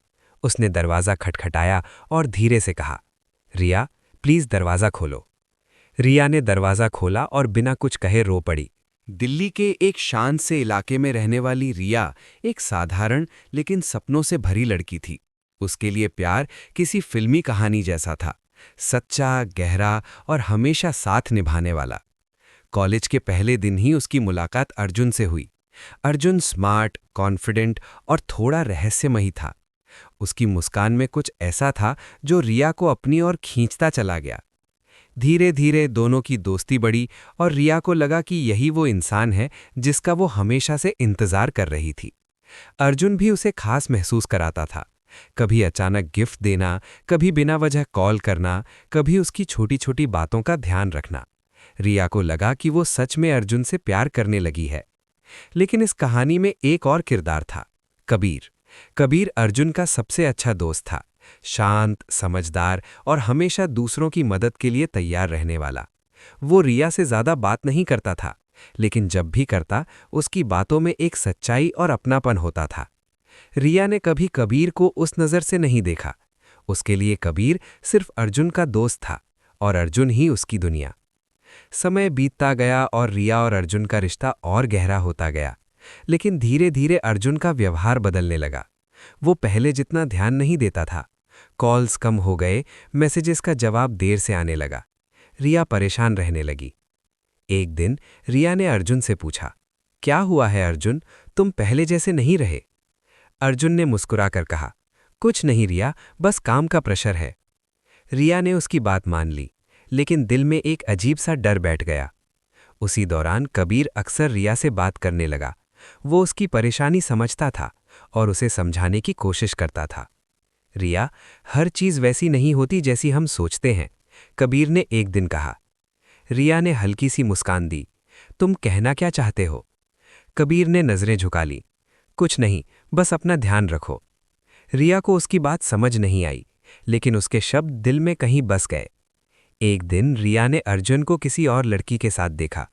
उसने दरवाज़ा खटखटाया और धीरे से कहा, रिया प्लीज़ दरवाज़ा खोलो। रिया ने दरवाज़ा खोला और बिना कुछ कहे रो पड़ी। दिल्ली के एक शांत से इलाके में रहने वाली रिया एक साधारण लेकिन सपनों से भरी लड़की थी। उसके लिए प्यार किसी फिल्मी कहानी जैसा था, सच्चा, गहरा और हमेशा साथ निभाने वाला। कॉलेज के पहले दिन ही उसकी मुलाकात अर्जुन से हुई। अर्जुन स्मार्ट, कॉन्फिडेंट और थोड़ा रहस्यमयी था। उसकी मुस्कान में कुछ ऐसा था जो रिया को अपनी ओर खींचता चला गया। धीरे धीरे दोनों की दोस्ती बढ़ी और रिया को लगा कि यही वो इंसान है जिसका वो हमेशा से इंतजार कर रही थी। अर्जुन भी उसे खास महसूस कराता था। कभी अचानक गिफ्ट देना, कभी बिना वजह कॉल करना, कभी उसकी छोटी छोटी बातों का ध्यान रखना। रिया को लगा कि वो सच में अर्जुन से प्यार करने लगी है। लेकिन इस कहानी में एक और किरदार था, कबीर। कबीर अर्जुन का सबसे अच्छा दोस्त था, शांत, समझदार और हमेशा दूसरों की मदद के लिए तैयार रहने वाला। वो रिया से ज़्यादा बात नहीं करता था, लेकिन जब भी करता उसकी बातों में एक सच्चाई और अपनापन होता था। रिया ने कभी कबीर को उस नज़र से नहीं देखा। उसके लिए कबीर सिर्फ अर्जुन का दोस्त था और अर्जुन ही उसकी दुनिया। समय बीतता गया और रिया और अर्जुन का रिश्ता और गहरा होता गया। लेकिन धीरे धीरे अर्जुन का व्यवहार बदलने लगा। वो पहले जितना ध्यान नहीं देता था। कॉल्स कम हो गए, मैसेजेस का जवाब देर से आने लगा। रिया परेशान रहने लगी। एक दिन रिया ने अर्जुन से पूछा, क्या हुआ है अर्जुन, तुम पहले जैसे नहीं रहे? अर्जुन ने मुस्कुराकर कहा, कुछ नहीं रिया, बस काम का प्रेशर है। रिया ने उसकी बात मान ली, लेकिन दिल में एक अजीब सा डर बैठ गया। उसी दौरान कबीर अक्सर रिया से बात करने लगा। वो उसकी परेशानी समझता था और उसे समझाने की कोशिश करता था। रिया, हर चीज़ वैसी नहीं होती जैसी हम सोचते हैं, कबीर ने एक दिन कहा। रिया ने हल्की सी मुस्कान दी। तुम कहना क्या चाहते हो? कबीर ने नज़रें झुका ली। कुछ नहीं, बस अपना ध्यान रखो। रिया को उसकी बात समझ नहीं आई, लेकिन उसके शब्द दिल में कहीं बस गए। एक दिन रिया ने अर्जुन को किसी और लड़की के साथ देखा।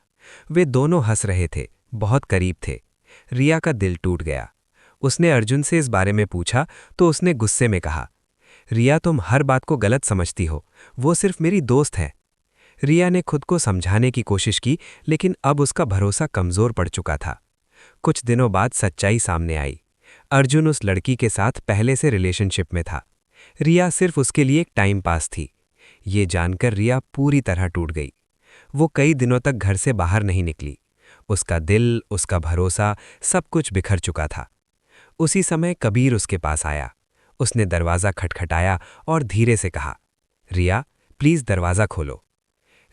वे दोनों हंस रहे थे, बहुत करीब थे। रिया का दिल टूट गया। उसने अर्जुन से इस बारे में पूछा तो उसने गुस्से में कहा, रिया तुम हर बात को गलत समझती हो, वो सिर्फ मेरी दोस्त है। रिया ने खुद को समझाने की कोशिश की, लेकिन अब उसका भरोसा कमज़ोर पड़ चुका था। कुछ दिनों बाद सच्चाई सामने आई। अर्जुन उस लड़की के साथ पहले से रिलेशनशिप में था। रिया सिर्फ उसके लिए एक टाइम पास थी। ये जानकर रिया पूरी तरह टूट गई। वो कई दिनों तक घर से बाहर नहीं निकली। उसका दिल, उसका भरोसा, सब कुछ बिखर चुका था। उसी समय कबीर उसके पास आया। उसने दरवाज़ा खटखटाया और धीरे से कहा, रिया प्लीज़ दरवाज़ा खोलो।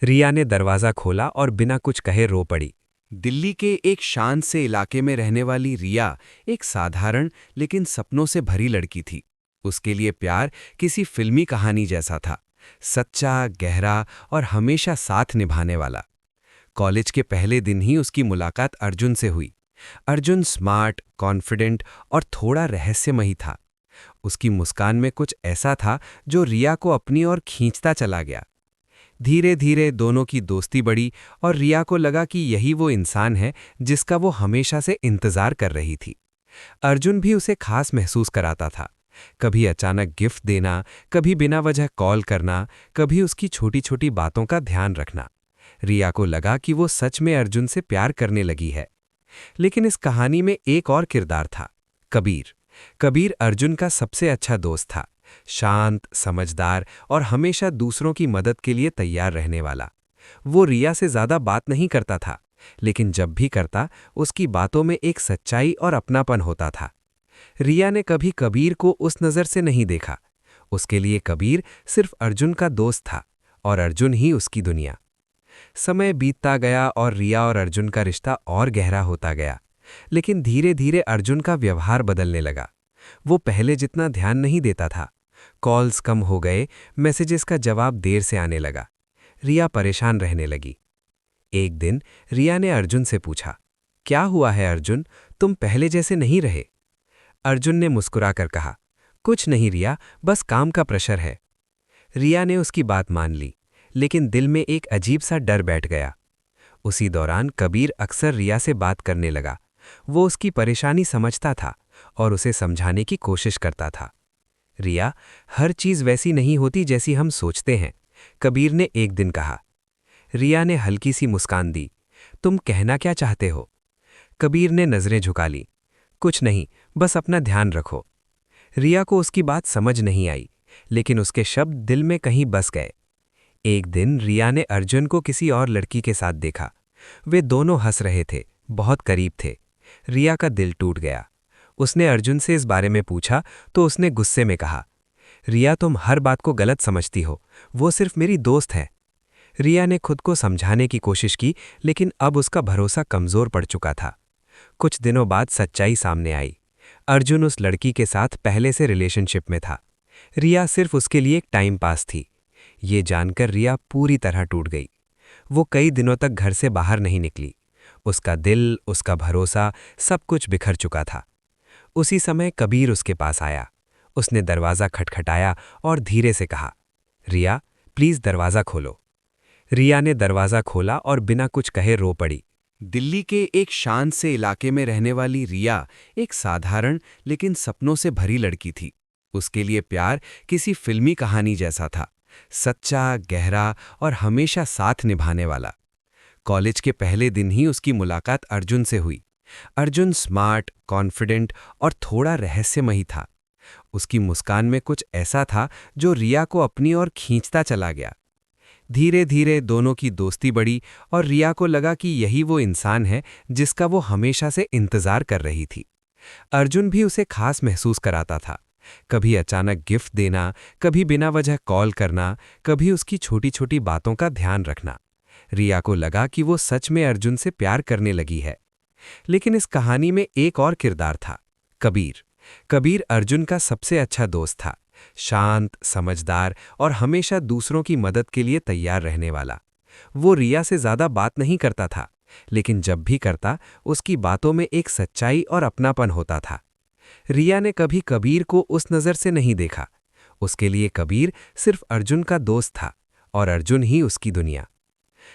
रिया ने दरवाज़ा खोला और बिना कुछ कहे रो पड़ी। दिल्ली के एक शांत से इलाके में रहने वाली रिया एक साधारण लेकिन सपनों से भरी लड़की थी। उसके लिए प्यार किसी फिल्मी कहानी जैसा था, सच्चा, गहरा और हमेशा साथ निभाने वाला। कॉलेज के पहले दिन ही उसकी मुलाकात अर्जुन से हुई। अर्जुन स्मार्ट, कॉन्फिडेंट और थोड़ा रहस्यमयी था। उसकी मुस्कान में कुछ ऐसा था जो रिया को अपनी ओर खींचता चला गया। धीरे धीरे दोनों की दोस्ती बढ़ी और रिया को लगा कि यही वो इंसान है जिसका वो हमेशा से इंतजार कर रही थी। अर्जुन भी उसे खास महसूस कराता था। कभी अचानक गिफ्ट देना, कभी बिना वजह कॉल करना, कभी उसकी छोटी छोटी बातों का ध्यान रखना। रिया को लगा कि वो सच में अर्जुन से प्यार करने लगी है। लेकिन इस कहानी में एक और किरदार था, कबीर। कबीर अर्जुन का सबसे अच्छा दोस्त था, शांत, समझदार और हमेशा दूसरों की मदद के लिए तैयार रहने वाला। वो रिया से ज्यादा बात नहीं करता था, लेकिन जब भी करता उसकी बातों में एक सच्चाई और अपनापन होता था। रिया ने कभी कबीर को उस नज़र से नहीं देखा। उसके लिए कबीर सिर्फ अर्जुन का दोस्त था और अर्जुन ही उसकी दुनिया। समय बीतता गया और रिया और अर्जुन का रिश्ता और गहरा होता गया। लेकिन धीरे धीरे अर्जुन का व्यवहार बदलने लगा। वो पहले जितना ध्यान नहीं देता था। कॉल्स कम हो गए, मैसेजेस का जवाब देर से आने लगा। रिया परेशान रहने लगी। एक दिन रिया ने अर्जुन से पूछा, क्या हुआ है अर्जुन, तुम पहले जैसे नहीं रहे? अर्जुन ने मुस्कुराकर कहा, कुछ नहीं रिया, बस काम का प्रेशर है। रिया ने उसकी बात मान ली, लेकिन दिल में एक अजीब सा डर बैठ गया। उसी दौरान कबीर अक्सर रिया से बात करने लगा। वो उसकी परेशानी समझता था और उसे समझाने की कोशिश करता था। रिया, हर चीज वैसी नहीं होती जैसी हम सोचते हैं, कबीर ने एक दिन कहा। रिया ने हल्की सी मुस्कान दी। तुम कहना क्या चाहते हो? कबीर ने नजरें झुका ली। कुछ नहीं, बस अपना ध्यान रखो। रिया को उसकी बात समझ नहीं आई, लेकिन उसके शब्द दिल में कहीं बस गए। एक दिन रिया ने अर्जुन को किसी और लड़की के साथ देखा। वे दोनों हंस रहे थे, बहुत करीब थे। रिया का दिल टूट गया। उसने अर्जुन से इस बारे में पूछा तो उसने गुस्से में कहा, रिया तुम हर बात को गलत समझती हो, वो सिर्फ मेरी दोस्त है। रिया ने खुद को समझाने की कोशिश की, लेकिन अब उसका भरोसा कमजोर पड़ चुका था। कुछ दिनों बाद सच्चाई सामने आई। अर्जुन उस लड़की के साथ पहले से रिलेशनशिप में था। रिया सिर्फ उसके लिए एक टाइम पास थी। ये जानकर रिया पूरी तरह टूट गई। वो कई दिनों तक घर से बाहर नहीं निकली। उसका दिल, उसका भरोसा, सब कुछ बिखर चुका था। उसी समय कबीर उसके पास आया। उसने दरवाज़ा खटखटाया और धीरे से कहा, रिया प्लीज़ दरवाज़ा खोलो। रिया ने दरवाज़ा खोला और बिना कुछ कहे रो पड़ी। दिल्ली के एक शांत से इलाके में रहने वाली रिया एक साधारण लेकिन सपनों से भरी लड़की थी। उसके लिए प्यार किसी फिल्मी कहानी जैसा था, सच्चा, गहरा और हमेशा साथ निभाने वाला। कॉलेज के पहले दिन ही उसकी मुलाकात अर्जुन से हुई। अर्जुन स्मार्ट, कॉन्फिडेंट और थोड़ा रहस्यमयी था। उसकी मुस्कान में कुछ ऐसा था जो रिया को अपनी ओर खींचता चला गया। धीरे धीरे दोनों की दोस्ती बढ़ी और रिया को लगा कि यही वो इंसान है जिसका वो हमेशा से इंतजार कर रही थी। अर्जुन भी उसे खास महसूस कराता था। कभी अचानक गिफ्ट देना, कभी बिना वजह कॉल करना, कभी उसकी छोटी छोटी बातों का ध्यान रखना। रिया को लगा कि वो सच में अर्जुन से प्यार करने लगी है। लेकिन इस कहानी में एक और किरदार था, कबीर। कबीर अर्जुन का सबसे अच्छा दोस्त था, शांत, समझदार और हमेशा दूसरों की मदद के लिए तैयार रहने वाला। वो रिया से ज्यादा बात नहीं करता था, लेकिन जब भी करता उसकी बातों में एक सच्चाई और अपनापन होता था। रिया ने कभी कबीर को उस नज़र से नहीं देखा। उसके लिए कबीर सिर्फ अर्जुन का दोस्त था और अर्जुन ही उसकी दुनिया।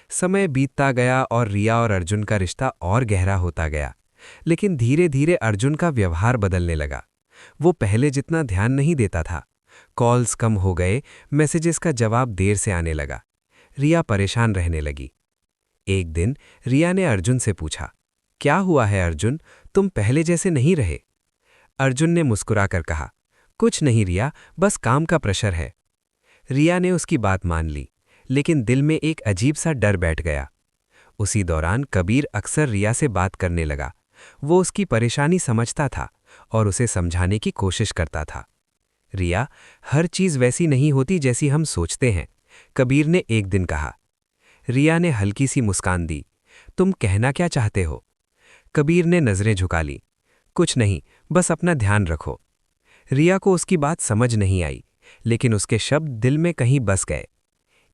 समय बीतता गया और रिया और अर्जुन का रिश्ता और गहरा होता गया। लेकिन धीरे धीरे अर्जुन का व्यवहार बदलने लगा। वो पहले जितना ध्यान नहीं देता था। कॉल्स कम हो गए, मैसेजेस का जवाब देर से आने लगा। रिया परेशान रहने लगी। एक दिन रिया ने अर्जुन से पूछा, क्या हुआ है अर्जुन, तुम पहले जैसे नहीं रहे? अर्जुन ने मुस्कुराकर कहा, कुछ नहीं रिया, बस काम का प्रेशर है। रिया ने उसकी बात मान ली, लेकिन दिल में एक अजीब सा डर बैठ गया। उसी दौरान कबीर अक्सर रिया से बात करने लगा। वो उसकी परेशानी समझता था और उसे समझाने की कोशिश करता था। रिया, हर चीज वैसी नहीं होती जैसी हम सोचते हैं, कबीर ने एक दिन कहा। रिया ने हल्की सी मुस्कान दी। तुम कहना क्या चाहते हो? कबीर ने नजरें झुका ली। कुछ नहीं, बस अपना ध्यान रखो। रिया को उसकी बात समझ नहीं आई, लेकिन उसके शब्द दिल में कहीं बस गए।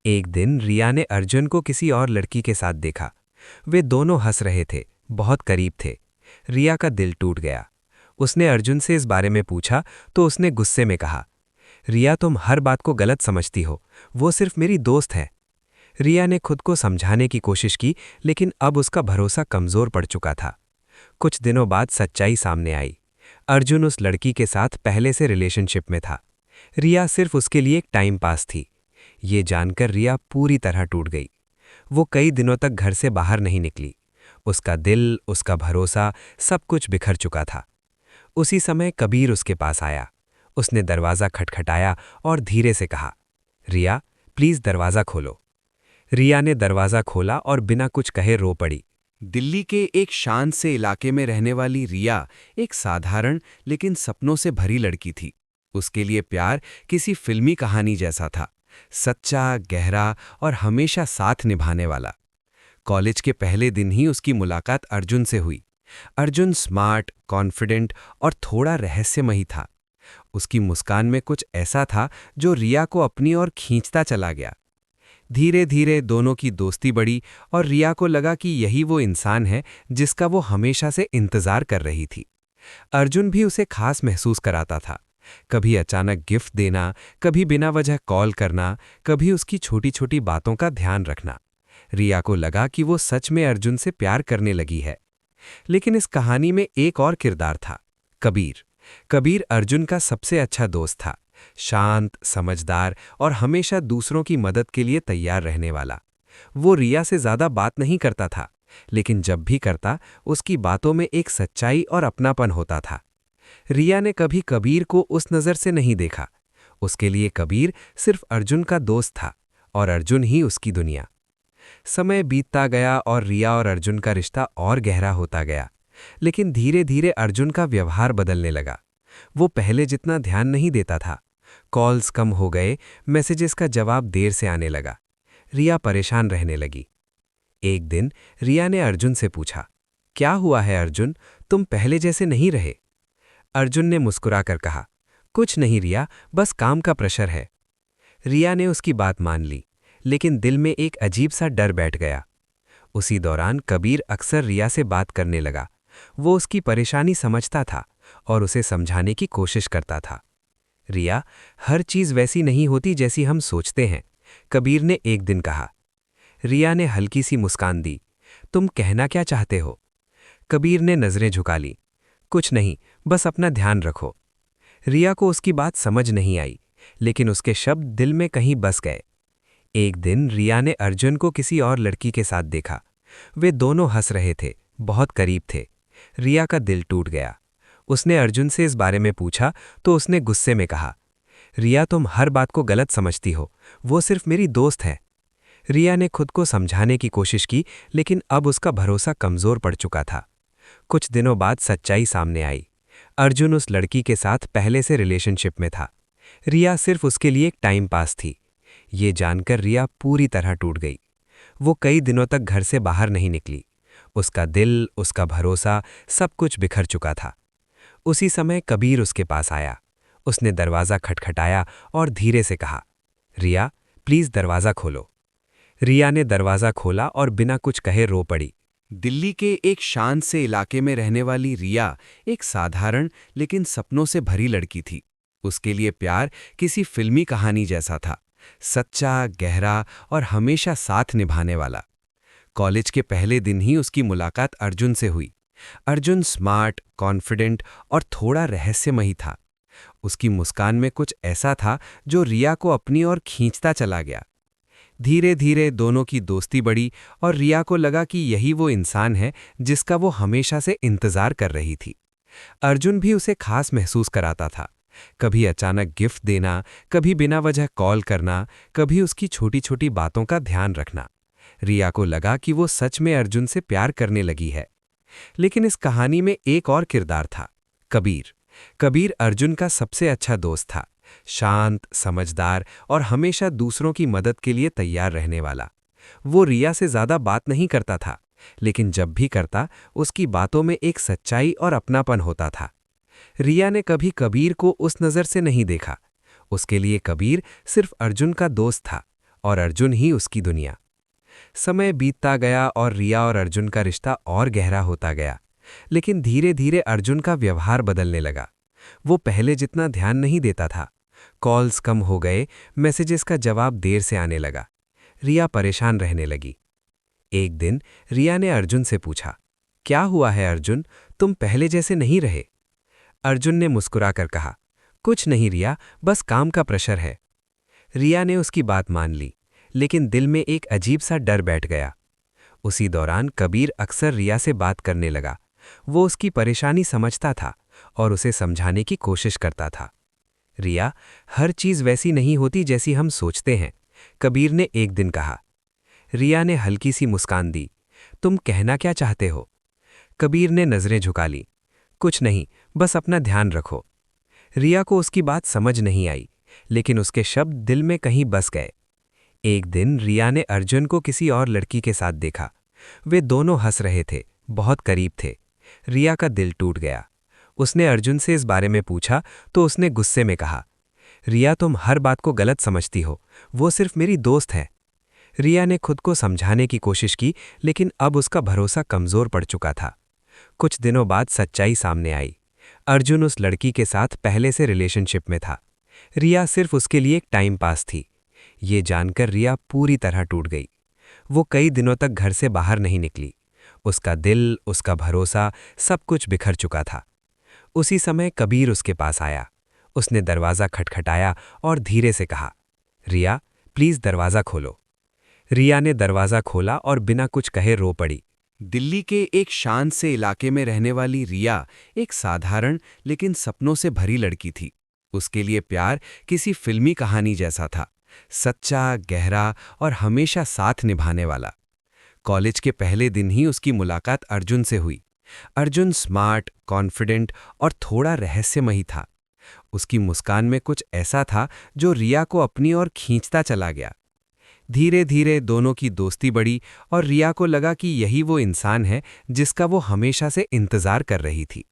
एक दिन रिया ने अर्जुन को किसी और लड़की के साथ देखा। वे दोनों हंस रहे थे, बहुत करीब थे। रिया का दिल टूट गया। उसने अर्जुन से इस बारे में पूछा तो उसने गुस्से में कहा, रिया तुम हर बात को गलत समझती हो, वो सिर्फ मेरी दोस्त है। रिया ने खुद को समझाने की कोशिश की, लेकिन अब उसका भरोसा कमजोर पड़ चुका था। कुछ दिनों बाद सच्चाई सामने आई। अर्जुन उस लड़की के साथ पहले से रिलेशनशिप में था। रिया सिर्फ उसके लिए एक टाइम पास थी। ये जानकर रिया पूरी तरह टूट गई। वो कई दिनों तक घर से बाहर नहीं निकली। उसका दिल, उसका भरोसा, सब कुछ बिखर चुका था। उसी समय कबीर उसके पास आया। उसने दरवाज़ा खटखटाया और धीरे से कहा, रिया प्लीज़ दरवाज़ा खोलो। रिया ने दरवाज़ा खोला और बिना कुछ कहे रो पड़ी। दिल्ली के एक शांत से इलाके में रहने वाली रिया एक साधारण लेकिन सपनों से भरी लड़की थी। उसके लिए प्यार किसी फिल्मी कहानी जैसा था, सच्चा, गहरा और हमेशा साथ निभाने वाला। कॉलेज के पहले दिन ही उसकी मुलाकात अर्जुन से हुई। अर्जुन स्मार्ट, कॉन्फिडेंट और थोड़ा रहस्यमयी था। उसकी मुस्कान में कुछ ऐसा था जो रिया को अपनी ओर खींचता चला गया। धीरे धीरे दोनों की दोस्ती बढ़ी और रिया को लगा कि यही वो इंसान है जिसका वो हमेशा से इंतजार कर रही थी। अर्जुन भी उसे खास महसूस कराता था। कभी अचानक गिफ्ट देना, कभी बिना वजह कॉल करना, कभी उसकी छोटी छोटी बातों का ध्यान रखना। रिया को लगा कि वो सच में अर्जुन से प्यार करने लगी है। लेकिन इस कहानी में एक और किरदार था, कबीर। कबीर अर्जुन का सबसे अच्छा दोस्त था, शांत, समझदार और हमेशा दूसरों की मदद के लिए तैयार रहने वाला। वो रिया से ज्यादा बात नहीं करता था, लेकिन जब भी करता उसकी बातों में एक सच्चाई और अपनापन होता था। रिया ने कभी कबीर को उस नज़र से नहीं देखा। उसके लिए कबीर सिर्फ अर्जुन का दोस्त था और अर्जुन ही उसकी दुनिया। समय बीतता गया और रिया और अर्जुन का रिश्ता और गहरा होता गया। लेकिन धीरे धीरे अर्जुन का व्यवहार बदलने लगा। वो पहले जितना ध्यान नहीं देता था। कॉल्स कम हो गए, मैसेजेस का जवाब देर से आने लगा। रिया परेशान रहने लगी। एक दिन रिया ने अर्जुन से पूछा, क्या हुआ है अर्जुन, तुम पहले जैसे नहीं रहे? अर्जुन ने मुस्कुराकर कहा, कुछ नहीं रिया, बस काम का प्रेशर है। रिया ने उसकी बात मान ली, लेकिन दिल में एक अजीब सा डर बैठ गया। उसी दौरान कबीर अक्सर रिया से बात करने लगा। वो उसकी परेशानी समझता था और उसे समझाने की कोशिश करता था। रिया, हर चीज वैसी नहीं होती जैसी हम सोचते हैं, कबीर ने एक दिन कहा। रिया ने हल्की सी मुस्कान दी। तुम कहना क्या चाहते हो? कबीर ने नजरें झुका ली। कुछ नहीं, बस अपना ध्यान रखो। रिया को उसकी बात समझ नहीं आई, लेकिन उसके शब्द दिल में कहीं बस गए। एक दिन रिया ने अर्जुन को किसी और लड़की के साथ देखा। वे दोनों हंस रहे थे, बहुत करीब थे। रिया का दिल टूट गया। उसने अर्जुन से इस बारे में पूछा तो उसने गुस्से में कहा, रिया तुम हर बात को गलत समझती हो, वो सिर्फ मेरी दोस्त है। रिया ने खुद को समझाने की कोशिश की, लेकिन अब उसका भरोसा कमजोर पड़ चुका था। कुछ दिनों बाद सच्चाई सामने आई। अर्जुन उस लड़की के साथ पहले से रिलेशनशिप में था। रिया सिर्फ उसके लिए एक टाइम पास थी। ये जानकर रिया पूरी तरह टूट गई। वो कई दिनों तक घर से बाहर नहीं निकली। उसका दिल, उसका भरोसा, सब कुछ बिखर चुका था। उसी समय कबीर उसके पास आया। उसने दरवाज़ा खटखटाया और धीरे से कहा, रिया प्लीज़ दरवाज़ा खोलो। रिया ने दरवाज़ा खोला और बिना कुछ कहे रो पड़ी। दिल्ली के एक शांत से इलाके में रहने वाली रिया एक साधारण लेकिन सपनों से भरी लड़की थी। उसके लिए प्यार किसी फिल्मी कहानी जैसा था, सच्चा, गहरा और हमेशा साथ निभाने वाला। कॉलेज के पहले दिन ही उसकी मुलाकात अर्जुन से हुई। अर्जुन स्मार्ट, कॉन्फिडेंट और थोड़ा रहस्यमयी था। उसकी मुस्कान में कुछ ऐसा था जो रिया को अपनी ओर खींचता चला गया। धीरे धीरे दोनों की दोस्ती बढ़ी और रिया को लगा कि यही वो इंसान है जिसका वो हमेशा से इंतजार कर रही थी। अर्जुन भी उसे खास महसूस कराता था। कभी अचानक गिफ्ट देना, कभी बिना वजह कॉल करना, कभी उसकी छोटी छोटी बातों का ध्यान रखना। रिया को लगा कि वो सच में अर्जुन से प्यार करने लगी है। लेकिन इस कहानी में एक और किरदार था, कबीर। कबीर अर्जुन का सबसे अच्छा दोस्त था, शांत, समझदार और हमेशा दूसरों की मदद के लिए तैयार रहने वाला। वो रिया से ज्यादा बात नहीं करता था, लेकिन जब भी करता उसकी बातों में एक सच्चाई और अपनापन होता था। रिया ने कभी कबीर को उस नज़र से नहीं देखा। उसके लिए कबीर सिर्फ अर्जुन का दोस्त था और अर्जुन ही उसकी दुनिया। समय बीतता गया और रिया और अर्जुन का रिश्ता और गहरा होता गया। लेकिन धीरे धीरे अर्जुन का व्यवहार बदलने लगा। वो पहले जितना ध्यान नहीं देता था। कॉल्स कम हो गए, मैसेजेस का जवाब देर से आने लगा। रिया परेशान रहने लगी। एक दिन रिया ने अर्जुन से पूछा, क्या हुआ है अर्जुन, तुम पहले जैसे नहीं रहे? अर्जुन ने मुस्कुराकर कहा, कुछ नहीं रिया, बस काम का प्रेशर है। रिया ने उसकी बात मान ली, लेकिन दिल में एक अजीब सा डर बैठ गया। उसी दौरान कबीर अक्सर रिया से बात करने लगा। वो उसकी परेशानी समझता था और उसे समझाने की कोशिश करता था। रिया, हर चीज़ वैसी नहीं होती जैसी हम सोचते हैं, कबीर ने एक दिन कहा। रिया ने हल्की सी मुस्कान दी। तुम कहना क्या चाहते हो? कबीर ने नज़रें झुका ली। कुछ नहीं, बस अपना ध्यान रखो। रिया को उसकी बात समझ नहीं आई, लेकिन उसके शब्द दिल में कहीं बस गए। एक दिन रिया ने अर्जुन को किसी और लड़की के साथ देखा। वे दोनों हंस रहे थे, बहुत करीब थे। रिया का दिल टूट गया। उसने अर्जुन से इस बारे में पूछा तो उसने गुस्से में कहा, रिया तुम हर बात को गलत समझती हो, वो सिर्फ मेरी दोस्त है। रिया ने खुद को समझाने की कोशिश की, लेकिन अब उसका भरोसा कमज़ोर पड़ चुका था। कुछ दिनों बाद सच्चाई सामने आई। अर्जुन उस लड़की के साथ पहले से रिलेशनशिप में था। रिया सिर्फ उसके लिए एक टाइम पास थी। ये जानकर रिया पूरी तरह टूट गई। वो कई दिनों तक घर से बाहर नहीं निकली। उसका दिल, उसका भरोसा, सब कुछ बिखर चुका था। उसी समय कबीर उसके पास आया। उसने दरवाज़ा खटखटाया और धीरे से कहा, रिया प्लीज़ दरवाज़ा खोलो। रिया ने दरवाज़ा खोला और बिना कुछ कहे रो पड़ी। दिल्ली के एक शांत से इलाके में रहने वाली रिया एक साधारण लेकिन सपनों से भरी लड़की थी। उसके लिए प्यार किसी फिल्मी कहानी जैसा था, सच्चा, गहरा और हमेशा साथ निभाने वाला। कॉलेज के पहले दिन ही उसकी मुलाकात अर्जुन से हुई। अर्जुन स्मार्ट, कॉन्फिडेंट और थोड़ा रहस्यमयी था। उसकी मुस्कान में कुछ ऐसा था जो रिया को अपनी ओर खींचता चला गया। धीरे धीरे दोनों की दोस्ती बढ़ी और रिया को लगा कि यही वो इंसान है जिसका वो हमेशा से इंतजार कर रही थी।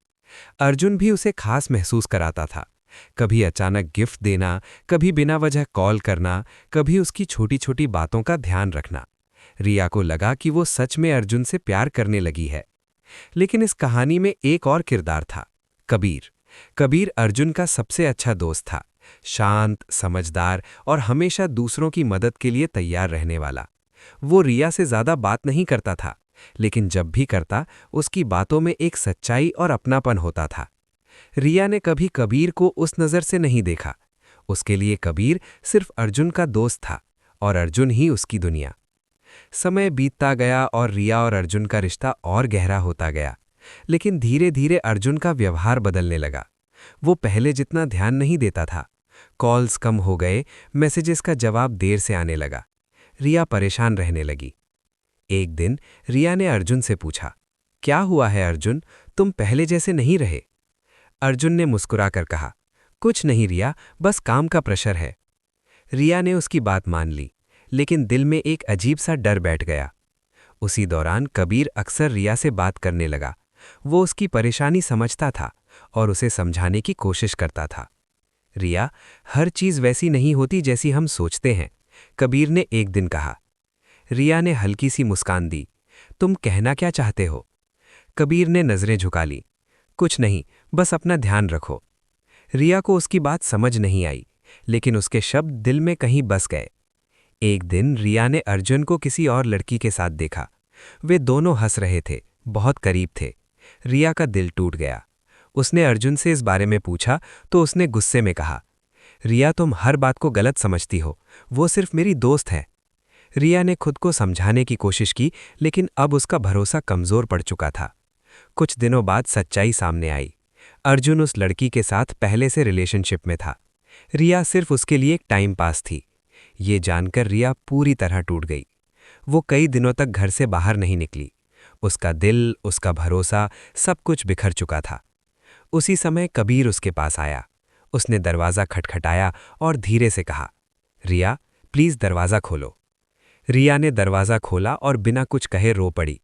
अर्जुन भी उसे खास महसूस कराता था। कभी अचानक गिफ्ट देना, कभी बिना वजह कॉल करना, कभी उसकी छोटी छोटी बातों का ध्यान रखना। रिया को लगा कि वो सच में अर्जुन से प्यार करने लगी है। लेकिन इस कहानी में एक और किरदार था, कबीर। कबीर अर्जुन का सबसे अच्छा दोस्त था, शांत, समझदार और हमेशा दूसरों की मदद के लिए तैयार रहने वाला। वो रिया से ज़्यादा बात नहीं करता था, लेकिन जब भी करता उसकी बातों में एक सच्चाई और अपनापन होता था। रिया ने कभी कबीर को उस नज़र से नहीं देखा। उसके लिए कबीर सिर्फ अर्जुन का दोस्त था और अर्जुन ही उसकी दुनिया। समय बीतता गया और रिया और अर्जुन का रिश्ता और गहरा होता गया। लेकिन धीरे धीरे अर्जुन का व्यवहार बदलने लगा। वो पहले जितना ध्यान नहीं देता था। कॉल्स कम हो गए, मैसेजेस का जवाब देर से आने लगा। रिया परेशान रहने लगी। एक दिन रिया ने अर्जुन से पूछा, क्या हुआ है अर्जुन, तुम पहले जैसे नहीं रहे? अर्जुन ने मुस्कुराकर कहा, कुछ नहीं रिया, बस काम का प्रेशर है। रिया ने उसकी बात मान ली, लेकिन दिल में एक अजीब सा डर बैठ गया। उसी दौरान कबीर अक्सर रिया से बात करने लगा। वो उसकी परेशानी समझता था और उसे समझाने की कोशिश करता था। रिया, हर चीज़ वैसी नहीं होती जैसी हम सोचते हैं, कबीर ने एक दिन कहा। रिया ने हल्की सी मुस्कान दी। तुम कहना क्या चाहते हो? कबीर ने नज़रें झुका ली। कुछ नहीं, बस अपना ध्यान रखो। रिया को उसकी बात समझ नहीं आई, लेकिन उसके शब्द दिल में कहीं बस गए। एक दिन रिया ने अर्जुन को किसी और लड़की के साथ देखा। वे दोनों हंस रहे थे, बहुत करीब थे। रिया का दिल टूट गया। उसने अर्जुन से इस बारे में पूछा तो उसने गुस्से में कहा, रिया तुम हर बात को गलत समझती हो, वो सिर्फ मेरी दोस्त है। रिया ने खुद को समझाने की कोशिश की, लेकिन अब उसका भरोसा कमज़ोर पड़ चुका था। कुछ दिनों बाद सच्चाई सामने आई। अर्जुन उस लड़की के साथ पहले से रिलेशनशिप में था। रिया सिर्फ उसके लिए एक टाइम पास थी। ये जानकर रिया पूरी तरह टूट गई। वो कई दिनों तक घर से बाहर नहीं निकली। उसका दिल, उसका भरोसा, सब कुछ बिखर चुका था। उसी समय कबीर उसके पास आया। उसने दरवाज़ा खटखटाया और धीरे से कहा, रिया प्लीज़ दरवाज़ा खोलो। रिया ने दरवाज़ा खोला और बिना कुछ कहे रो पड़ी।